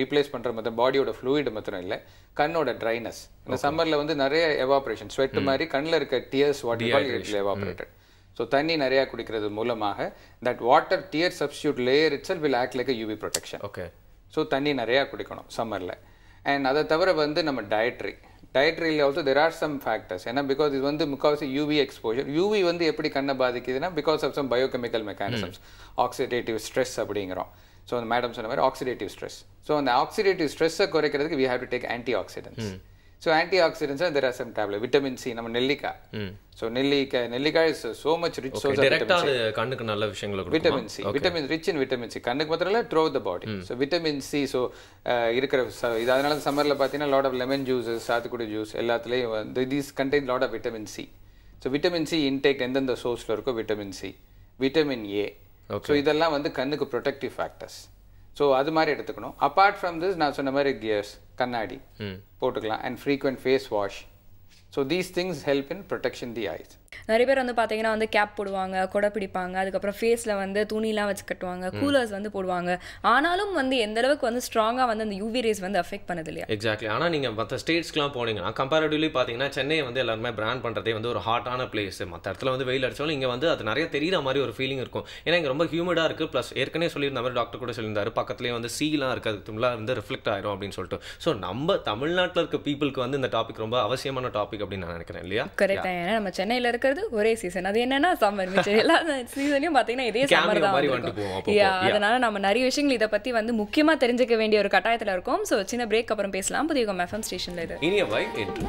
ரீப்ளேஸ் பண்ணுற மொத்தம் பாடியோட ஃப்ளூயிட் மாத்திரம் இல்லை, கண்ணோட ட்ரைனஸ். இந்த சம்மரில் வந்து நிறைய எவாப்ரேஷன், ஸ்வெட் மாதிரி கண்ணில் இருக்க டியர்ஸ் வாட் எவாப்ரேட்டட். ஸோ தண்ணி நிறையா குடிக்கிறது மூலமாக that water tear substitute layer itself will act like UV protection. Okay. So தண்ணி நிறையா குடிக்கணும் சம்மரில். அண்ட் அதை தவிர வந்து நம்ம டயட்ரியில் also there are some factors. ஏன்னா பிகாஸ் இது வந்து முக்கால்வாசி யூவி எக்ஸ்போஜர். யூவி வந்து எப்படி கண்ணை பாதிக்குதுன்னா because of some biochemical mechanisms, oxidative stress அப்படிங்கிறோம். ஸோ அந்த மேடம் சொன்ன மாதிரி ஆக்சிடேட்டிவ் ஸ்ட்ரெஸ். ஸோ அந்த ஆக்சிடேட்டிவ் ஸ்ட்ரெஸ்ஸை குறைக்கிறதுக்கு we have to take anti oxidants. So antioxidants there are some tablet. Vitamin C, நம்ம நெல்லிக்காய். ஸோ நெல்லிக்காய் is so much rich source of vitamin C. கண்ணுக்கு நல்ல விஷயங்களை கொடுக்கும். Vitamin C, vitamin rich in vitamin C, கண்ணுக்கு மாத்திரம் இல்லை throughout the body. So vitamin C so இருக்கிற இது அதனால சம்மரில் பார்த்தீங்கன்னா லாட் ஆஃப் லெமன் ஜூஸஸ், சாத்துக்குடி ஜூஸ் எல்லாத்துலேயும் வந்து these contain lot of vitamin C. So vitamin C intake எந்தெந்த சோர்ஸில் இருக்கோ vitamin C, vitamin A. So இதெல்லாம் வந்து கண்ணுக்கு ப்ரொடெக்டிவ் ஃபேக்டர்ஸ். ஸோ அது மாதிரி எடுத்துக்கணும். அப்பார்ட் ஃப்ரம் திஸ் நான் சொன்ன மாதிரி கியர்ஸ், கண்ணாடி போட்டுக்கலாம் and frequent face wash. So these things help in protection the eyes. நிறைய பேர் வந்து பார்த்தீங்கன்னா வந்து கேப் போடுவாங்க, கொடை பிடிப்பாங்க, அதுக்கப்புறம் ஃபேஸில் வந்து துணிலாம் வச்சு கட்டுவாங்க, கூலர்ஸ் வந்து போடுவாங்க. ஆனாலும் வந்து எந்த அளவுக்கு வந்து ஸ்ட்ராங்காக வந்து அந்த யூவி ரேஸ் வந்து அஃபெக்ட் பண்ணது இல்லையா? எக்ஸாக்ட்லி. ஆனால் நீங்கள் மற்ற ஸ்டேட்ஸ்க்குலாம் போனீங்கன்னா கம்பேரிட்டிவ்லி பார்த்தீங்கன்னா சென்னையை வந்து எல்லாருமே பிராண்ட் பண்ணுறதே வந்து ஒரு ஹாட்டான பிளேஸ். மற்ற இடத்துல வந்து வெயில் அடித்தாலும் இங்கே வந்து அது நிறைய தெரிகிற மாதிரி ஒரு ஃபீலிங் இருக்கும். ஏன்னா இங்கே ரொம்ப ஹியூமிடாக இருக்குது. ப்ளஸ் ஏற்கனவே சொல்லியிருந்த மாதிரி டாக்டர் கூட சொல்லியிருந்தாரு பக்கத்துலேயே வந்து சீலாம் இருக்குது, அதுக்கு தும்லாம் வந்து ரிஃப்ளெக்ட் ஆயிரும் அப்படின்னு சொல்லிட்டு. ஸோ நம்ம தமிழ்நாட்டில் இருக்க பீப்புளுக்கு வந்து இந்த டாபிக் ரொம்ப அவசியமான டாபிக் அப்படின்னு நான் நினைக்கிறேன் இல்லையா? கரெக்டாக. ஏன்னா நம்ம சென்னையில் இருக்கிறது ஒரே சீசன், அது என்னன்னா சம்மர். மிச்சம் எல்லா சீசன்லயும் பாத்தீங்கன்னா இதே சம்மர் தான் இருக்கும். அதனால நம்ம நிறைய விஷயங்கள் இதை பத்தி வந்து முக்கியமா தெரிஞ்சுக்க வேண்டிய ஒரு கட்டாயத்துல இருக்கோம். ஸோ சின்ன பிரேக் அப்புறம் பேசலாம். புதிய FM ஸ்டேஷன்ல இது இனியவை இன்று.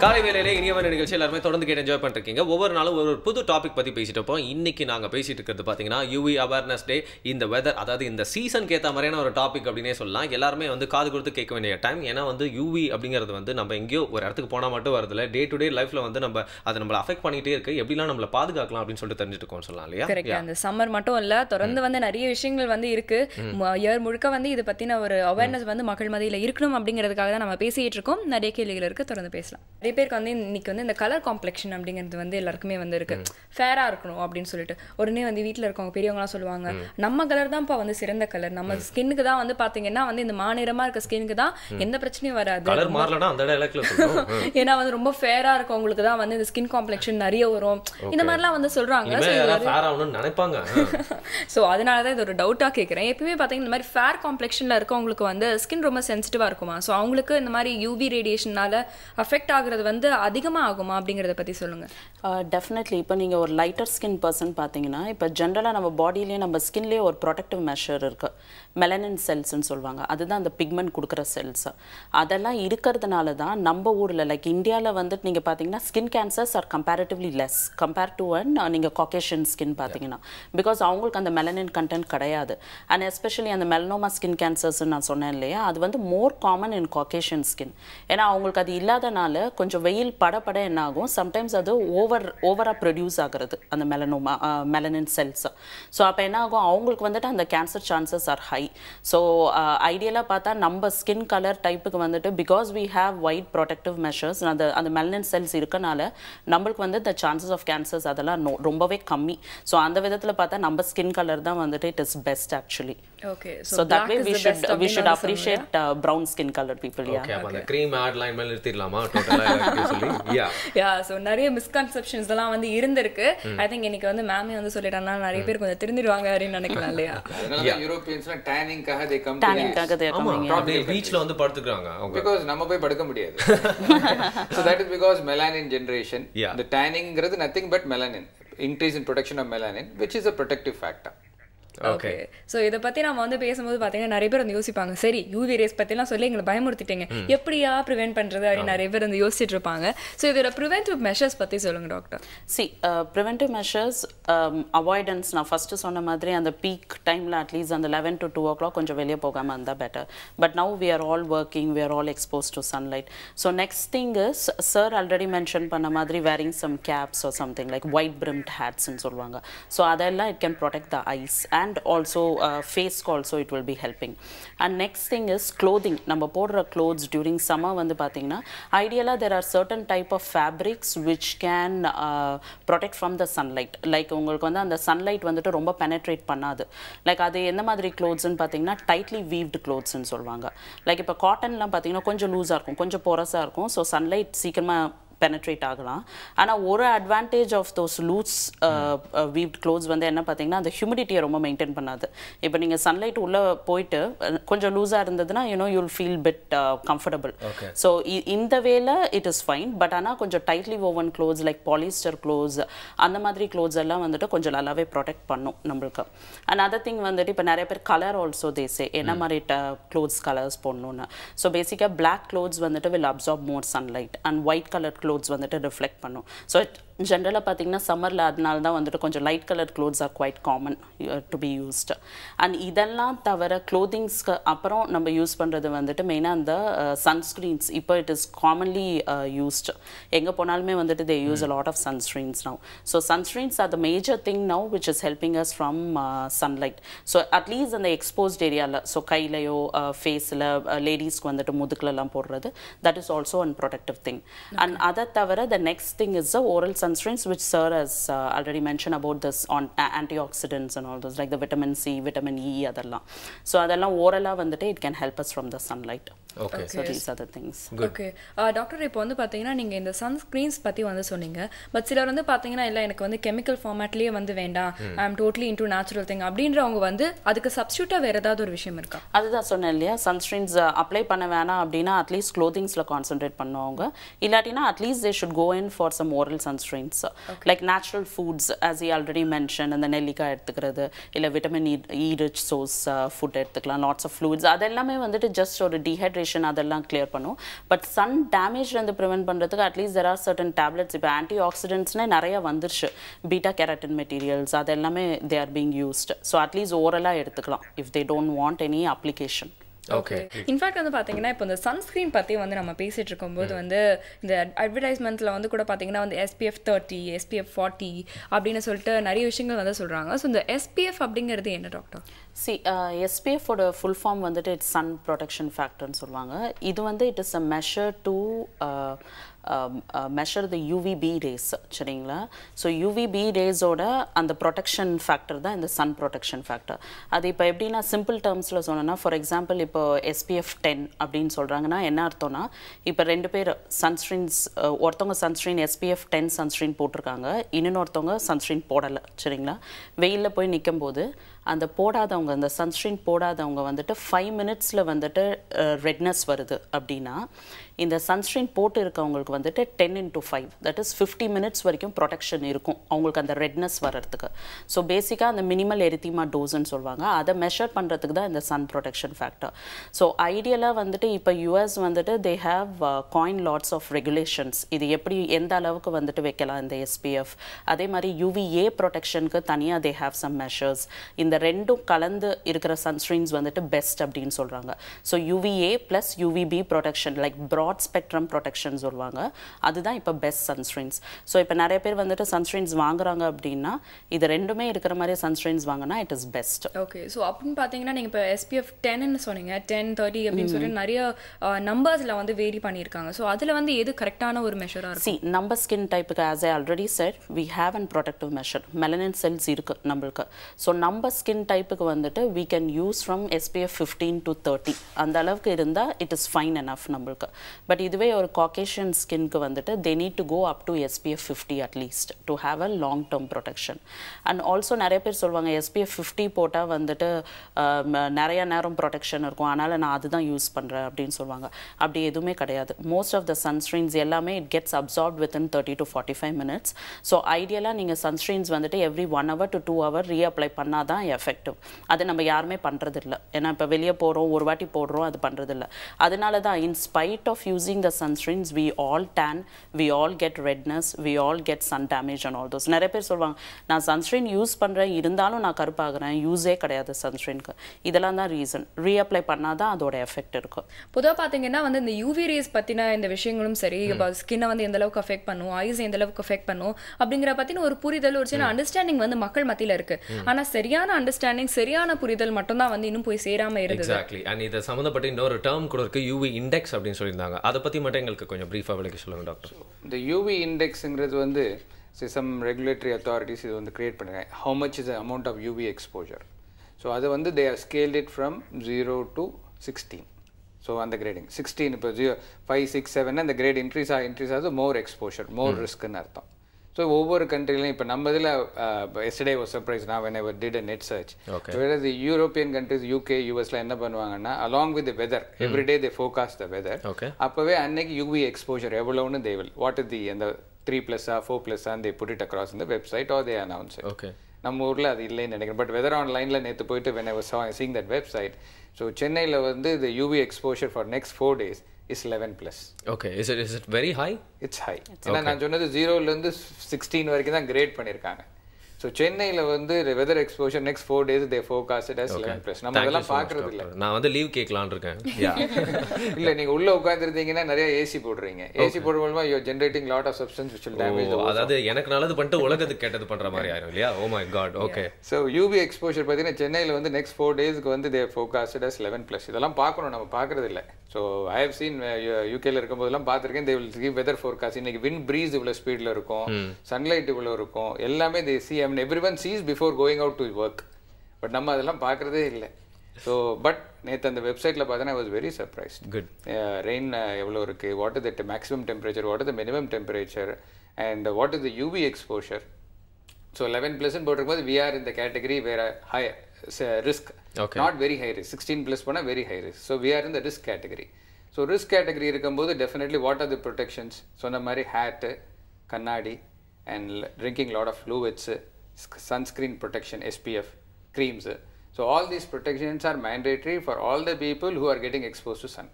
காலை வேளையிலே இனியவன் நிகழ்ச்சி எல்லாருமே தொடர்ந்து கேட்டு என்ஜாய் பண்ணிருக்கீங்க. ஒவ்வொரு நாளும் ஒரு புது டாபிக் பற்றி பேசிட்டு இருப்போம். இன்னைக்கு நாங்கள் பேசிட்டு இருக்கிறது பார்த்தீங்கன்னா யூவி அவேர்னஸ் டே. இந்த வெதர், அதாவது இந்த சீசனுக்கு ஏற்ற மாதிரியான ஒரு டாபிக் அப்படின்னே சொல்லலாம். எல்லாருமே வந்து காது கொடுத்து கேட்க வேண்டிய டைம். ஏன்னா வந்து யூவி அப்படிங்கிறது வந்து நம்ம எங்கேயோ ஒரு இடத்துக்கு போனால் மட்டும் வரதில்ல, டே டு டே லைஃப்ல வந்து நம்ம அதை நம்மளை அஃபெக்ட் பண்ணிட்டே இருக்கு. எப்படிலாம் நம்மளை பாதுகாக்கலாம் அப்படின்னு சொல்லிட்டு தெரிஞ்சுட்டு இருக்கோம் சொல்லலாம் இல்லையா? கரெக்ட். அந்த சம்மர் மட்டும் இல்ல, தொடர்ந்து வந்து நிறைய விஷயங்கள் வந்து இருக்கு. இயர் முழுக்க வந்து இதை பத்தின ஒரு அவேர்னஸ் வந்து மக்கள் மத்தியில் இருக்கணும் அப்படிங்கிறதுக்காக தான் நம்ம பேசிட்டு இருக்கோம். நிறைய கேள்விகள் இருக்கு, தொடர்ந்து பேசலாம். நிறைய பேருக்கு வந்து இன்னைக்கு வந்து இந்த கலர் காம்ப்ளெக்ஷன் அப்படிங்கிறது வந்து எல்லாருக்குமே வந்து இருக்கு. ஃபேரா இருக்கணும் அப்படின்னு சொல்லிட்டு உடனே வந்து வீட்டில் இருக்கவங்க பெரியவங்களாம் சொல்லுவாங்க, நம்ம கலர் தான்ப்பா வந்து சிறந்த கலர், நம்ம ஸ்கின்னுக்கு தான் வந்து பாத்தீங்கன்னா வந்து இந்த மாநிறமா இருக்க ஸ்கின்னுக்கு தான் எந்த பிரச்சனையும் வராது, ஏன்னா வந்து ரொம்ப ஃபேரா இருக்கவங்களுக்கு தான் வந்து இந்த ஸ்கின் காம்ப்ளெக்ஷன் நிறைய வரும், இந்த மாதிரிலாம் வந்து சொல்றாங்க. ஸோ அதனாலதான் இது ஒரு டவுட்டா கேட்குறேன். எப்பயுமே பாத்தீங்கன்னா இந்த மாதிரி ஃபேர் காம்ப்ளெக்ஷன்ல இருக்கவங்களுக்கு வந்து ஸ்கின் ரொம்ப சென்சிட்டிவா இருக்குமா? ஸோ அவங்களுக்கு இந்த மாதிரி யூவி ரேடியேஷனால அஃபெக்ட் ஆகுறது வந்து அதிகமா ஆகுமா அப்படிங்கறத பத்தி சொல்லுங்க. டெஃபினெட்லி. இப்போ நீங்க ஒரு லைட்டர் ஸ்கின் பர்சன் பார்த்தீங்கன்னா, இப்போ ஜென்ரலாக நம்ம பாடியிலேயே நம்ம ஸ்கின்லேயே ஒரு ப்ரொடெக்டிவ் மெஷர் இருக்கு, மெலனின் செல்ஸ்ன்னு சொல்லுவாங்க. அதுதான் அந்த பிக்மெண்ட் கொடுக்குற செல்ஸ். அதெல்லாம் இருக்கிறதுனால தான் நம்ம ஊரில் லைக் இந்தியாவில் வந்துட்டு நீங்கள் பார்த்தீங்கன்னா skin cancers are comparatively less compared to நீங்கள் காக்கேஷியன் ஸ்கின் பார்த்தீங்கன்னா, பிகாஸ் அவங்களுக்கு அந்த மெலனின் கண்டென்ட் கிடையாது. அண்ட் எஸ்பெஷலி அந்த மெலனோமா ஸ்கின் கேன்சர்ஸ்ன்னு நான் சொன்னேன் இல்லையா, அது வந்து more common in Caucasian skin. ஏன்னா அவங்களுக்கு அது இல்லாதனால கொஞ்சம் வெயில் பட என்ன ஆகும், சம்டைம்ஸ் அது ஓவராக ப்ரொடியூஸ் ஆகிறது அந்த மெலனின் செல்ஸ். ஸோ அப்போ என்ன ஆகும், அவங்களுக்கு வந்துட்டு அந்த cancer chances are high. So ஐடியலாக பார்த்தா நம்ம ஸ்கின் கலர் டைப்புக்கு வந்துட்டு because we have wide protective measures, அந்த மெலனின் செல்ஸ் இருக்கனால நம்மளுக்கு வந்து இந்த சான்சஸ் ஆஃப் கேன்சர்ஸ் அதெல்லாம் ரொம்பவே கம்மி. ஸோ அந்த விதத்தில் பார்த்தா நம்ம ஸ்கின் கலர் தான் வந்துட்டு it is best actually. Okay, so that way we should appreciate brown skin colored people. Okay, அந்த cream ad line மேல நிறுத்திடலாமா டோட்டலா சொல்லி? yeah so நிறைய மிஸ்கன்செப்ஷன்ஸ் எல்லாம் வந்து இருந்திருக்கு. ஐ திங்க் இன்னைக்கு வந்து மேமே வந்து சொல்லிட்டாங்கன்னா நிறைய பேர் கொஞ்சம் திருந்திடுவாங்க அப்படின்னு நினைக்கலாம் இல்லையா? அதனால யூரோப்பியன்ஸ்ல டேனிங்காக they come to அப்படியே பீச்ல வந்து படுத்துக்கறாங்க அவங்க, because நம்ம போய் படுக்க முடியாது. So that is because melanin generation, the tanning-ங்கிறது nothing but melanin, increase in production of melanin, which is a protective factor. Okay. So இதை பற்றி நம்ம வந்து பேசும்போது பார்த்தீங்கன்னா நிறைய பேர் வந்து யோசிப்பாங்க, சரி யூவி ரேஸ் பற்றிலாம் சொல்லி எங்களை பயமுறுத்திட்டீங்க, எப்படியா ப்ரிவென்ட் பண்ணுறது அப்படின்னு நிறைய பேர் வந்து யோசிச்சுட்டு இருப்பாங்க. ஸோ இதோட ப்ரிவென்டிவ் மெஷர்ஸ் பற்றி சொல்லுங்கள் டாக்டர். ப்ரிவென்டிவ் மெஷர்ஸ் அவாய்டன்ஸ், நான் ஃபஸ்ட்டு சொன்ன மாதிரி அந்த பீக் டைமில் அட்லீஸ்ட் அந்த 11 to 2 o'clock கொஞ்சம் வெளியே போகாமல் இருந்தால் better. But now we are all working, we are all expose to sunlight. So next thing is, sir already mention பண்ண மாதிரி wearing some caps or something like wide brimmed ஹேட்ஸ்ன்னு சொல்லுவாங்க. So அதெல்லாம் it can protect the eyes and also face also it will be helping. And next thing is clothing. நம்ம போடுற clothes during summer வந்து பாத்தீங்கன்னா ideally there are certain type of fabrics which can protect from the sunlight. Like உங்களுக்கு வந்து அந்த sunlight வந்துட்டு ரொம்ப penetrate பண்ணாது. லைக் அது என்ன மாதிரி clothesன்னு பாத்தீங்கன்னா tightly weaved clothesன்னு சொல்லுவாங்க. லைக் இப்போ காட்டன்லாம் பாத்தீங்கன்னா கொஞ்சம் லூஸாக இருக்கும், கொஞ்சம் பொரஸாக இருக்கும். ஸோ சன்லைட் சீக்கிரமா பெனட்ரேட் ஆகலாம். ஆனால் ஒரு advantage of those loose weaved clothes வந்து என்ன பார்த்தீங்கன்னா அந்த ஹியூமிடிட்டியை ரொம்ப மெயின்டைன் பண்ணாது. இப்போ நீங்கள் சன்லைட் உள்ளே போயிட்டு கொஞ்சம் லூஸாக இருந்ததுன்னா you'll feel bit comfortable. So இந்த வேல இட் இஸ் ஃபைன். பட் ஆனால் கொஞ்சம் tightly woven clothes like polyester clothes அந்த மாதிரி க்ளோத்ஸ் எல்லாம் வந்துட்டு கொஞ்சம் நல்லாவே ப்ரொடெக்ட் பண்ணும் நம்மளுக்கு. அண்ட் அதர் திங் வந்துட்டு இப்போ நிறைய பேர் கலர் ஆல்சோ தேசே என்ன மாதிரி க்ளோத்ஸ் கலர்ஸ் போடணுன்னு. ஸோ பேசிக்காக பிளாக் க்ளோத்ஸ் வந்துட்டு will absorb more sunlight and white colour clothes வந்துட்டு ரிஃப்ளெக்ட் பண்ணும். ஸோ ஜென்ரலாக பார்த்தீங்கன்னா சம்மரில் அதனால தான் வந்துட்டு கொஞ்சம் light colour clothes are quite common to be used. And இதெல்லாம் தவிர க்ளோத்திங்ஸ்க்கு அப்புறம் நம்ம யூஸ் பண்ணுறது வந்துட்டு மெயினாக அந்த சன்ஸ்க்ரீன்ஸ். இப்போ இட் இஸ் காமன்லி யூஸ்டு, எங்கே போனாலுமே வந்துட்டு they use a lot of sunscreens now. So sunscreens are the major thing now which is helping us from sunlight. So at least அந்த எக்ஸ்போஸ்ட் ஏரியாவில், ஸோ கையிலையோ ஃபேஸில் லேடிஸ்க்கு வந்துட்டு முதுகுலெல்லாம் போடுறது, that is also one protective thing. And அதை தவிர the next thing is the oral sunscreens, which sir has already mentioned about this on antioxidants and all those like the vitamin C, vitamin E அதெல்லாம். So அதெல்லாம் ஓரலா வந்துட்டு it can help us from the sunlight. Okay. So these are the things. Okay doctor இப்போ வந்து பார்த்தீங்கன்னா நீங்கள் இந்த sunscreens பற்றி வந்து சொன்னீங்க. பட் சிலர் வந்து பார்த்தீங்கன்னா இல்லை எனக்கு வந்து கெமிக்கல் ஃபார்மேட்லேயே வந்து வேண்டாம், I am totally into natural thing அப்படின்றவங்க வந்து அதுக்கு சப்ஸ்டியூட்டாக வேறு ஏதாவது ஒரு விஷயம் இருக்கா? அதுதான் சொன்னேன் இல்லையா, சன்ஸ்க்ரீன்ஸ் அப்ளை பண்ண வேணாம் அப்படின்னா அட்லீஸ்ட் க்ளோத்திங்ஸில் கான்சென்ட்ரேட் பண்ணுவாங்க. இல்லாட்டினா at least they should go in for some oral sunscreens like natural foods as you already mention. அந்த நெல்லிக்காய் எடுத்துக்கிறது, இல்லை vitamin E rich source food எடுத்துக்கலாம், லாட்ஸ் ஆஃப் ஃப்ளூயிட்ஸ். அதெல்லாமே வந்துட்டு ஜஸ்ட் ஒரு டீஹைட்ரேஷன் அதெல்லாம் கிளியர் பண்ணும். பட் சன் டேமேஜ்லேருந்து ப்ரிவென்ட் பண்ணுறதுக்கு at least there are certain tablets. இப்போ ஆன்டி ஆக்சிடென்ட்ஸ்னே நிறைய வந்துருச்சு, பீட்டா கேரட்டின் மெட்டீரியல்ஸ், அது எல்லாமே they are being used. So at least ஓரலாக எடுத்துக்கலாம் if they don't want any application. Okay. In fact வந்து பார்த்தீங்கன்னா இப்போ இந்த சன்ஸ்க்ரீன் பற்றி வந்து நம்ம பேசிகிட்டு இருக்கும்போது வந்து இந்த அட்வர்டைஸ்மெண்ட்டில் வந்து கூட பார்த்தீங்கன்னா வந்து SPF 30 SPF 40 அப்படின்னு சொல்லிட்டு நிறைய விஷயங்கள் வந்து சொல்கிறாங்க. ஸோ இந்த SPF அப்படிங்கிறது என்ன டாக்டர்? SPF ஓட ஃபுல் ஃபார்ம் வந்துட்டு இட்ஸ் சன் ப்ரொடெக்ஷன் ஃபேக்டர்னு சொல்லுவாங்க. இது வந்து it is a measure to measure the UVB rays, சரிங்களா? ஸோ UVB ரேஸோட அந்த ப்ரொடெக்ஷன் ஃபேக்டர் தான் இந்த சன் ப்ரொடெக்ஷன் ஃபேக்டர். அது இப்போ எப்படின்னா சிம்பிள் டேர்ம்ஸில் சொன்னோன்னா, ஃபார் எக்ஸாம்பிள் இப்போ SPF 10 அப்படின்னு சொல்கிறாங்கன்னா என்ன அர்த்தம்னா, இப்போ 2 பேர் சன்ஸ்க்ரீன்ஸ், ஒருத்தவங்க சன்ஸ்க்ரீன் SPF 10 சன்ஸ்க்ரீன் போட்டிருக்காங்க, இன்னொருத்தவங்க சன்ஸ்க்ரீன் போடலை, சரிங்களா? வெயிலில் போய் நிற்கும் போது அந்த போடாதவங்க, அந்த சன்ஸ்க்ரீன் போடாதவங்க வந்துட்டு 5 மினிட்ஸில் வந்துட்டு ரெட்னஸ் வருது அப்படின்னா, இந்த சன்ஸ்க்ரீன் போட்டு இருக்கவங்களுக்கு வந்துட்டு 10x5 தட் இஸ் 50 மினிட்ஸ் வரைக்கும் ப்ரொடெக்ஷன் இருக்கும் அவங்களுக்கு அந்த ரெட்னஸ் வர்றதுக்கு. ஸோ பேசிக்காக அந்த மினிமல் எரித்திமா டோஸ்ன்னு சொல்லுவாங்க, அதை மெஷர் பண்ணுறதுக்கு தான் இந்த சன் ப்ரொடெக்ஷன் ஃபேக்டர். ஸோ ஐடியலாக வந்துட்டு இப்போ US வந்துட்டு they have coin lots of regulations, இது எப்படி எந்த அளவுக்கு வந்துட்டு வைக்கலாம் இந்த SPF. அதே மாதிரி UVA ப்ரொடெக்ஷனுக்கு தனியாக தே ஹாவ் சம் மெஷர்ஸ். இந்த ரெண்டும் கலந்து இருக்கிற சன்ஸ்க்ரீன்ஸ் வந்துட்டு பெஸ்ட் அப்படின்னு சொல்கிறாங்க. So UVA plus UVB protection like broad spectrum protection சொல்லுவாங்க, அதுதான் இப்போ பெஸ்ட் சன்ஸ்க்ரீன்ஸ். ஸோ இப்போ நிறைய பேர் வந்துட்டு சன்ஸ்க்ரீன்ஸ் வாங்குறாங்க அப்படின்னா இது ரெண்டுமே இருக்கிற மாதிரி சன்ஸ்க்ரீன்ஸ் வாங்கினா it is best. Okay. So அப்படின்னு பார்த்தீங்கன்னா நீங்கள் இப்போ SPF 10ன்னு சொன்னீங்க, 10 30 அப்படின்னு சொல்லிட்டு நிறைய நம்பர்ஸில் வந்து வேரி பண்ணியிருக்காங்க. ஸோ அதில் வந்து எது கரெக்டான ஒரு மெஷராக இருக்கும்? நம்பர் ஸ்கின் டைப்புக்கு as I already said we have and protective measure. Melanin cells இருக்குது நம்மளுக்கு. ஸோ நம்பர் ஸ்கின் டைப்புக்கு வந்துட்டு we can use from SPF 15 to 30 அந்த அளவுக்கு இருந்தால் it is fine enough நம்மளுக்கு. பட் இதுவே ஒரு காக்கேஷியன் ஸ்கின்க்கு வந்துட்டு they need to go up to SPF 50 at least to have a long term protection. And also நிறைய பேர் சொல்லுவாங்க SPF 50 போட்டால் வந்துட்டு நிறைய நேரம் ப்ரொடெக்ஷன் இருக்கும், அதனால் நான் அதுதான் யூஸ் பண்ணுறேன் அப்படின்னு சொல்லுவாங்க. அப்படி எதுவுமே கிடையாது. மோஸ்ட் ஆஃப் த சன்ஸ்க்ரீன்ஸ் எல்லாமே it gets absorbed within 30 to 45 minutes. So ஐடியலாக நீங்கள் சன்ஸ்க்ரீன்ஸ் வந்துட்டு every 1 hour to 2 hour reapply பண்ணால் தான் எஃபெக்டிவ். அது நம்ம யாருமே பண்ணுறதில்ல, ஏன்னா இப்போ வெளியே போகிறோம் ஒரு வாட்டி போடுறோம், அது பண்ணுறதில்ல. அதனால தான் in spite of using the sunscreens we all tan, we all get redness, we all get sun damage and all those. நிறைய பேர் சொல்லுவாங்க நான் சன்ஸ்க்ரீன் யூஸ் பண்ணுறேன் இருந்தாலும் நான் கருப்பாகிறேன், யூஸே கிடையாது சன்ஸ்க்ரீனுக்கு. இதெல்லாம் தான் ரீசன். ரீஅப்ளை பண்ணால் தான் அதோட எஃபெக்ட் இருக்கும். பொதுவாக பார்த்தீங்கன்னா வந்து இந்த யூவி ரேஸ் பற்றின இந்த விஷயங்களும் சரி, இப்போ ஸ்கின்னை வந்து எந்த அளவுக்கு அஃபெக்ட் பண்ணும், ஐஸ் எந்த அளவுக்கு அஃபெக்ட் பண்ணும் அப்படிங்கிற பற்றின ஒரு புரிதல், ஒரு சின்ன அண்டர்ஸ்டாண்டிங் வந்து மக்கள் மத்தியில் இருக்குது. ஆனால் சரியான அண்டர்ஸ்டாண்டிங், சரியான புரிதல் மட்டும் தான் வந்து இன்னும் போய் சேராம இருக்குது. எக்ஸாக்ட்லி. அண்ட் இதை சம்மந்தப்பட்ட இன்னொரு டேர்ம் கூட இருக்கு, யூவி இண்டெக்ஸ் அப்படின்னு சொல்லியிருந்தாங்க. அதை பற்றி மட்டும் எங்களுக்கு கொஞ்சம் ப்ரீஃபாக விளக்கி சொல்லுங்க டாக்டர். இந்த யூவி இண்டெக்ஸுங்கிறது வந்து சம் ரெகுலேட்டரி அத்தாரிட்டிஸ் இது வந்து கிரியேட் பண்ணுங்க, how much is the amount of UV exposure. So அது வந்து they have scaled it from 0 to 16. ஸோ அந்த கிரேடிங் 16 இப்போ 5 6 7 அந்த கிரேட் இன்க்ரீஸ் ஆகுது, மோர் எக்ஸ்போஷர், மோர் ரிஸ்க்குன்னு அர்த்தம். ஸோ ஒவ்வொரு கண்ட்ரிலையும் இப்போ நம்ம இதில் எஸ்டர்டே வாஸ் சர்ப்ரைஸ் நான் when I did a net search. Whereas the European countries UK US என்ன பண்ணுவாங்கன்னா along with the weather every day they forecast the weather. அப்போவே அன்னைக்கு UV exposure எவ்வளோன்னு they will what is the அந்த 3+ 4+ and they put it across in the website or they announce it. நம்ம ஊரில் அது இல்லைன்னு நினைக்கிறேன். பட் வெதர் ஆன்லைனில் நேற்று போயிட்டு when I was seeing that website, so சென்னையில் வந்து the UV exposure for next 4 days is 11+. Okay, is it very high? It's high. ஏன்னா நான் சொன்னது 0லேருந்து 16 வரைக்கும் தான் கிரேட் பண்ணியிருக்காங்க. ஸோ சென்னையில் வந்து வெதர் எக்ஸ்போஷர் நெக்ஸ்ட் 4 days தே ஃபோர்காஸ்டட் as 11+. நம்ம அதெல்லாம் பார்க்கறது இல்லை. நான் வந்து லீவ் கேட்கலான்னு இருக்கேன். இல்லை நீங்கள் உள்ளே உட்காந்துருந்தீங்கன்னா நிறைய ஏசி போடுறீங்க. ஏசி போடுற மூலமா you generating lot of substance which will damage the ozone. அதாவது எனக்கு நல்லது பண்ணிட்டு உலகத்துக்கு கெட்டது பண்ற மாதிரி ஆயிரும் இல்லையா? Oh my god. Okay. So UV exposure பார்த்தீங்கன்னா சென்னையில் வந்து நெக்ஸ்ட் 4 daysக்கு வந்து தே ஃபோர்காஸ்டட் as 11+. இதெல்லாம் பார்க்கணும், நம்ம பார்க்கறது இல்லை. ஸோ ஐ ஹவ் சீன் யூகேல இருக்கும்போதெல்லாம் பார்த்துருக்கேன். They will give weather forecast. இன்னைக்கு விண்ட் ப்ரீஸ் இவ்வளோ ஸ்பீடில் இருக்கும், சன்லைட் இவ்வளோ இருக்கும், எல்லாமே they see. I mean everyone sees before going out to work. But நம்ம அதெல்லாம் பார்க்கறதே இல்லை. ஸோ பட் நேற்று அந்த வெப்சைட்டில் பார்த்தோன்னா I was very surprised. Good. Rain எவ்வளோ இருக்குது, what is the maximum temperature, what is the minimum temperature, and what is the UV exposure. So 11+ போட்டிருக்கும்போது we are in the category where high risk, not very high risk. 16+ போனால் very high risk. So we are in the risk category. So risk category இருக்கும்போது definitely what are the protections சொன்ன மாதிரி hat, கண்ணாடி, and drinking lot of fluids, sunscreen protection, SPF, creams. So all these protections are mandatory for all the people who are getting exposed to sun.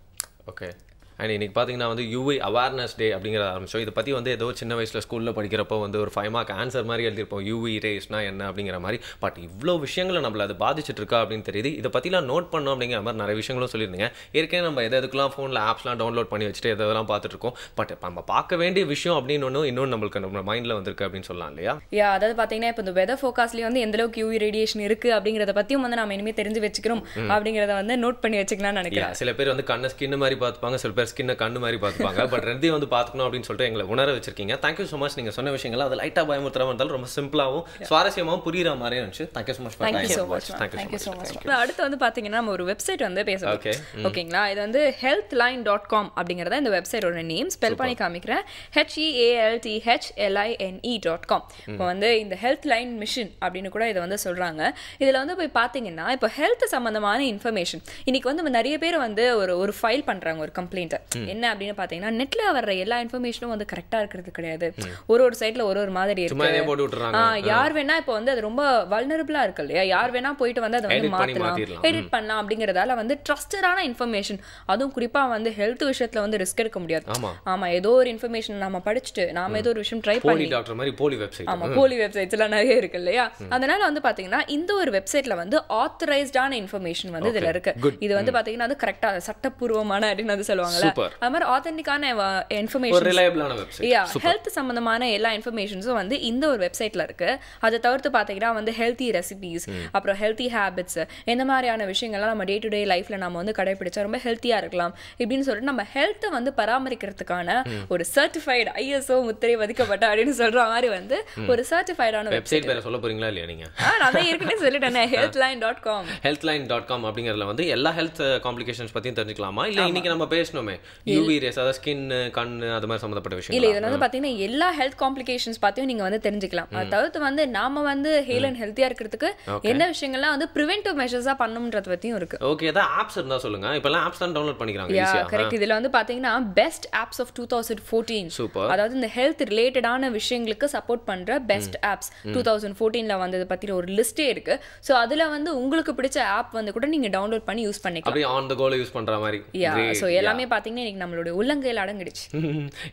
Okay. And இன்றைக்கி பார்த்தீங்கன்னா வந்து UV awareness day அப்படிங்கிறத ஆரம்பிச்சோம். இதை பற்றி வந்து ஏதோ சின்ன வயசில் ஸ்கூலில் படிக்கிறப்போ வந்து ஒரு 5 மார்க் ஆன்சர் மாதிரி எழுதியிருப்போம், யூவி ரேஸ்னா என்ன அப்படிங்கிற மாதிரி. பட் இவ்வளோ விஷயங்களை நம்மளை அது பாதிச்சுட்டு இருக்கா அப்படின்னு தெரியுது. இதை பற்றிலாம் நோட் பண்ணோம் அப்படிங்கிற மாதிரி நிறைய விஷயங்களும் சொல்லியிருந்தீங்க. ஏற்கனவே நம்ம எதுக்கெல்லாம் ஃபோனில் ஆப்ஸ்லாம் டவுன்லோட் பண்ணி வச்சுட்டு எதெல்லாம் பார்த்துட்டு இருக்கோம். பட் நம்ம பார்க்க வேண்டிய விஷயம் அப்படின்னு இன்னொன்று நம்மளுக்கு நம்ம மைண்டில் வந்திருக்கு அப்படின்னு சொல்லலாம் இல்லையா? அதாவது பார்த்தீங்கன்னா இப்போ இந்த வெதர் ஃபோகாஸ்ட்லேயே வந்து எந்தளவுக்கு யூவி ரேடியேஷன் இருக்குது அப்படிங்கிறத பற்றியும் வந்து நம்ம இனிமேல் தெரிஞ்சு வச்சுக்கிறோம் அப்படிங்கிறத வந்து நோட் பண்ணி வச்சுக்கலாம்னு நினைக்கிறேன். சில பேர் வந்து கண்ணை ஸ்கின் மாதிரி பார்த்துப்பாங்க, சில பேர் ஸ்கின்னை கண்ணு மாதிரி பார்த்துப்பாங்க. பட் ரெண்டையும் வந்து பார்த்துக்கணும் அப்படின்னு சொல்லிட்டு எங்களை உணர வச்சிருக்கீங்க. Thank you so much. நீங்கள் சொன்ன விஷயங்கள் அது லைட்டாக பயமுறுத்துறமா இருந்தாலும் ரொம்ப சிம்பிளாகவும் சுவாரஸ்யமாகவும் புரியுற மாதிரி இருந்துச்சு. Thank you so much. Thank you so much. அடுத்து வந்து பார்த்தீங்கன்னா நம்ம ஒரு வெப்சைட் வந்து பேசுறோம். ஓகேங்களா? இது வந்து healthline.com அப்படிங்கிறத இந்த வெப்சைட்டோட நேம். ஸ்பெல் பண்ணி காமிக்கிறேன். HEALTHLINE.com. இப்போ வந்து இந்த ஹெல்த் லைன் மிஷன் அப்படின்னு கூட இதை வந்து சொல்றாங்க. இதில் வந்து போய் பார்த்தீங்கன்னா இப்போ ஹெல்த் சம்பந்தமான இன்ஃபர்மேஷன் இன்னைக்கு வந்து நிறைய பேர் வந்து ஒரு ஃபைல் பண்றாங்க ஒரு கம்ப்ளைண்ட். என்ன அப்படின்னு பாத்தீங்கன்னா நெட்ல வர்ற எல்லா இன்ஃபர்மேஷனும் வந்து கரெக்டா இருக்கிறது கிடையாது. ஒரு சைட்ல ஒரு மாதிரி இருக்கு. யார் வேணா இப்போ வந்து அது ரொம்ப வல்னரபிளா இருக்கு இல்லையா, யார் வேணா போயிட்டு வந்து அதை வந்து மாத்தலாம், எடிட் பண்ணலாம். அப்படிங்கறதால வந்து ட்ரஸ்டடான இன்ஃபர்மேஷன், அதுவும் குறிப்பா வந்து ஹெல்த் விஷயத்துல வந்து ரிஸ்க் எடுக்க முடியாது. ஆமா, ஏதோ ஒரு இன்ஃபர்மேஷன் நாம படிச்சுட்டு நாம ஏதோ ஒரு விஷயம் ட்ரை பண்ணி டாக்டர் மாதிரி போலி வெப்சைட், ஆமா போலி வெப்சைட்ஸ் எல்லாம் நிறைய இருக்கு இல்லையா. அதனால வந்து பாத்தீங்கன்னா இந்த ஒரு வெப்சைட்ல வந்து ஆத்தரைஸ்டான இன்ஃபர்மேஷன் வந்து இதுல இருக்கு. இது வந்து பாத்தீங்கன்னா அது கரெக்டா சட்டப்பூர்வமான அப்படின்னு வந்து சொல்லுவாங்கல்ல, அது மாதிரி ஆத்தென்டிக்கான இன்ஃபர்மேஷன், ரிலையபிளான வெப்சைட், ஹெல்த் சம்பந்தமான எல்லா இன்ஃபர்மேஷன்ஸும் வந்து இந்த ஒரு வெப்சைட்ல இருக்கு. அதை தவிர்த்து பாத்தீங்கன்னா வந்து ஹெல்த்தி ரெசிபிஸ், அப்புறம் ஹெல்த்தி ஹேபிட்ஸ், எந்த மாதிரியான விஷயங்கள்லாம் நம்ம டே டு டே லைஃப்ல நம்ம வந்து கடைபிடிச்சா ரொம்ப ஹெல்த்தியா இருக்கலாம் இப்படின்னு சொல்லிட்டு நம்ம ஹெல்த்தை வந்து பராமரிக்கிறதுக்கான ஒரு சர்டிஃபைடு ISO முத்திரை பதிக்கப்பட்ட அப்படின்னு சொல்ற மாதிரி வந்து ஒரு சர்டிஃபைடான வெப்சைட் பேரை சொல்ல போறீங்களா இல்லையா நீங்க? நான் ஏற்கனவே சொல்லிட்டேன், healthline.com. healthline.com அப்படிங்கறதுல வந்து எல்லா ஹெல்த் காம்ப்ளிகேஷன்ஸ் பத்தியும் தெரிஞ்சுக்கலாமா? இல்ல இன்னைக்கு நம்ம பேசணுமே யூவி ரேஸ், அதாவது ஸ்கின், கண்ணு, அது மாதிரி சம்பந்தப்பட்ட விஷயம் இல்ல, இதுல வந்து பாத்தீங்கன்னா எல்லா ஹெல்த் காம்ப்ளிகேஷன்ஸ் பத்தியும் நீங்க வந்து தெரிஞ்சுக்கலாம். அதாவது வந்து நாம வந்து ஹெல்த் அண்ட் ஹெல்த்தியா இருக்கிறதுக்கு என்ன விஷயங்கள்லாம் வந்து பிரிவென்டிவ் மெஷர்ஸா பண்ணணும்ன்றது பத்தியும் இருக்கு. ஓகே, ஏதாவது ஆப்ஸ் இருந்தா சொல்லுங்க. இப்பலாம் ஆப்ஸ் தான் டவுன்லோட் பண்ணிக்கறாங்க ஈஸியா. கரெக்ட். இதுல வந்து பாத்தீங்கன்னா பெஸ்ட் ஆப்ஸ் ஆஃப் 2014. சூப்பர். அதாவது இந்த ஹெல்த் ரிலேட்டடான விஷயங்களுக்கு சப்போர்ட் பண்ற பெஸ்ட் ஆப்ஸ் 2014ல வந்தது பத்தி ஒரு லிஸ்டே இருக்கு. சோ அதுல வந்து உங்களுக்கு பிடிச்ச ஆப் வந்து கூட நீங்க டவுன்லோட் பண்ணி யூஸ் பண்ணிக்கலாம். அப்படியே ஆன் தி கோல யூஸ் பண்ற மாதிரி. சோ எல்லாமே பாத்தீங்கன்னா இன்னைக்கு நம்மளோட உள்ளங்கையில அடங்கிடுச்சு.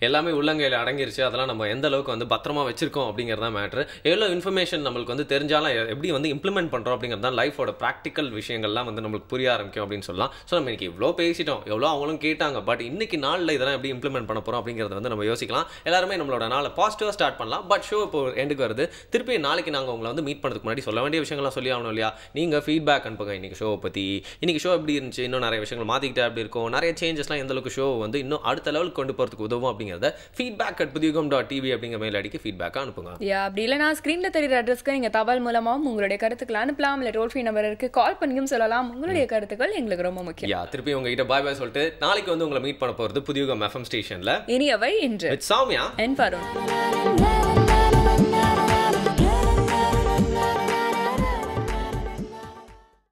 எல்லாமே உள்ளங்கையில அடங்கிருச்சு. அதெல்லாம் நம்ம எந்த அளவுக்கு வந்து பத்திரமா வச்சிருக்கோம் அப்படிங்கறத மேட்டர். எவ்வளவு இன்ஃபர்மேஷன் நம்மளுக்கு வந்து தெரிஞ்சாலும் எப்படி வந்து இம்ப்ளிமெண்ட் பண்றோம் அப்படிங்கறது தான் லைஃபோட பிராக்டிக்கல் விஷயங்கள்லாம் வந்து நம்மளுக்கு புரிய ஆரம்பிக்கும் அப்படின்னு சொல்லலாம். ஸோ நம்ம இன்னைக்கு இவ்வளோ பேசிட்டோம், எவ்வளோ அவங்களும் கேட்டாங்க. பட் இன்னைக்கு நாளில் இதெல்லாம் எப்படி இம்ப்ளிமெண்ட் பண்ண போறோம் அப்படிங்கறத வந்து நம்ம யோசிக்கலாம். எல்லாருமே நம்மளோட நாளை பாசிட்டிவா ஸ்டார்ட் பண்ணலாம். பட் ஷோ இப்போ எண்டுக்கு வருது. திருப்பி நாளைக்கு நாங்கள் உங்களை வந்து மீட் பண்ணதுக்கு முன்னாடி சொல்ல வேண்டிய விஷயங்கள்லாம் சொல்லி ஆகணும் இல்லையா? நீங்க ஃபீட்பேக் அனுப்புங்க இன்னைக்கு ஷோ பத்தி. இன்னைக்கு ஷோ எப்படி இருந்துச்சு, இன்னும் நிறைய விஷயங்கள் மாத்திக்கிட்டே அப்படி இருக்கும், நிறைய சேஞ்சஸ்லாம் எந்த அளவுக்கு ஷோ வந்து இன்னும் அடுத்த லெவலுக்கு கொண்டு போறதுக்கு உதவும் அப்படிங்கறத feedback@pudiyugam.tv அப்படிங்கிற மெயில் ஐடிக்கு ஃபீட்பேக் அனுப்புங்க. அப்படி இல்லைனா ஸ்கிரீன்ல தெரியுற அட்ரஸ்க்கு நீங்க தபால் மூலமாவும் உங்களுடைய கருத்துக்களை அனுப்பலாம். இல்லை டோல் ஃப்ரீ நம்பர் இருக்கு, கால் பண்ணியும் சொல்லலாம். உங்களுடைய கருத்துக்கள் எங்களுக்கு ரொம்ப முக்கியம். திருப்பி உங்ககிட்ட பாய் பாய் சொல்லிட்டு நாளைக்கு வந்து உங்களை மீட் பண்ண போறது புதியுகம் FM ஸ்டேஷன்ல. இனியவை இன்று வித் சௌமியா and Varun.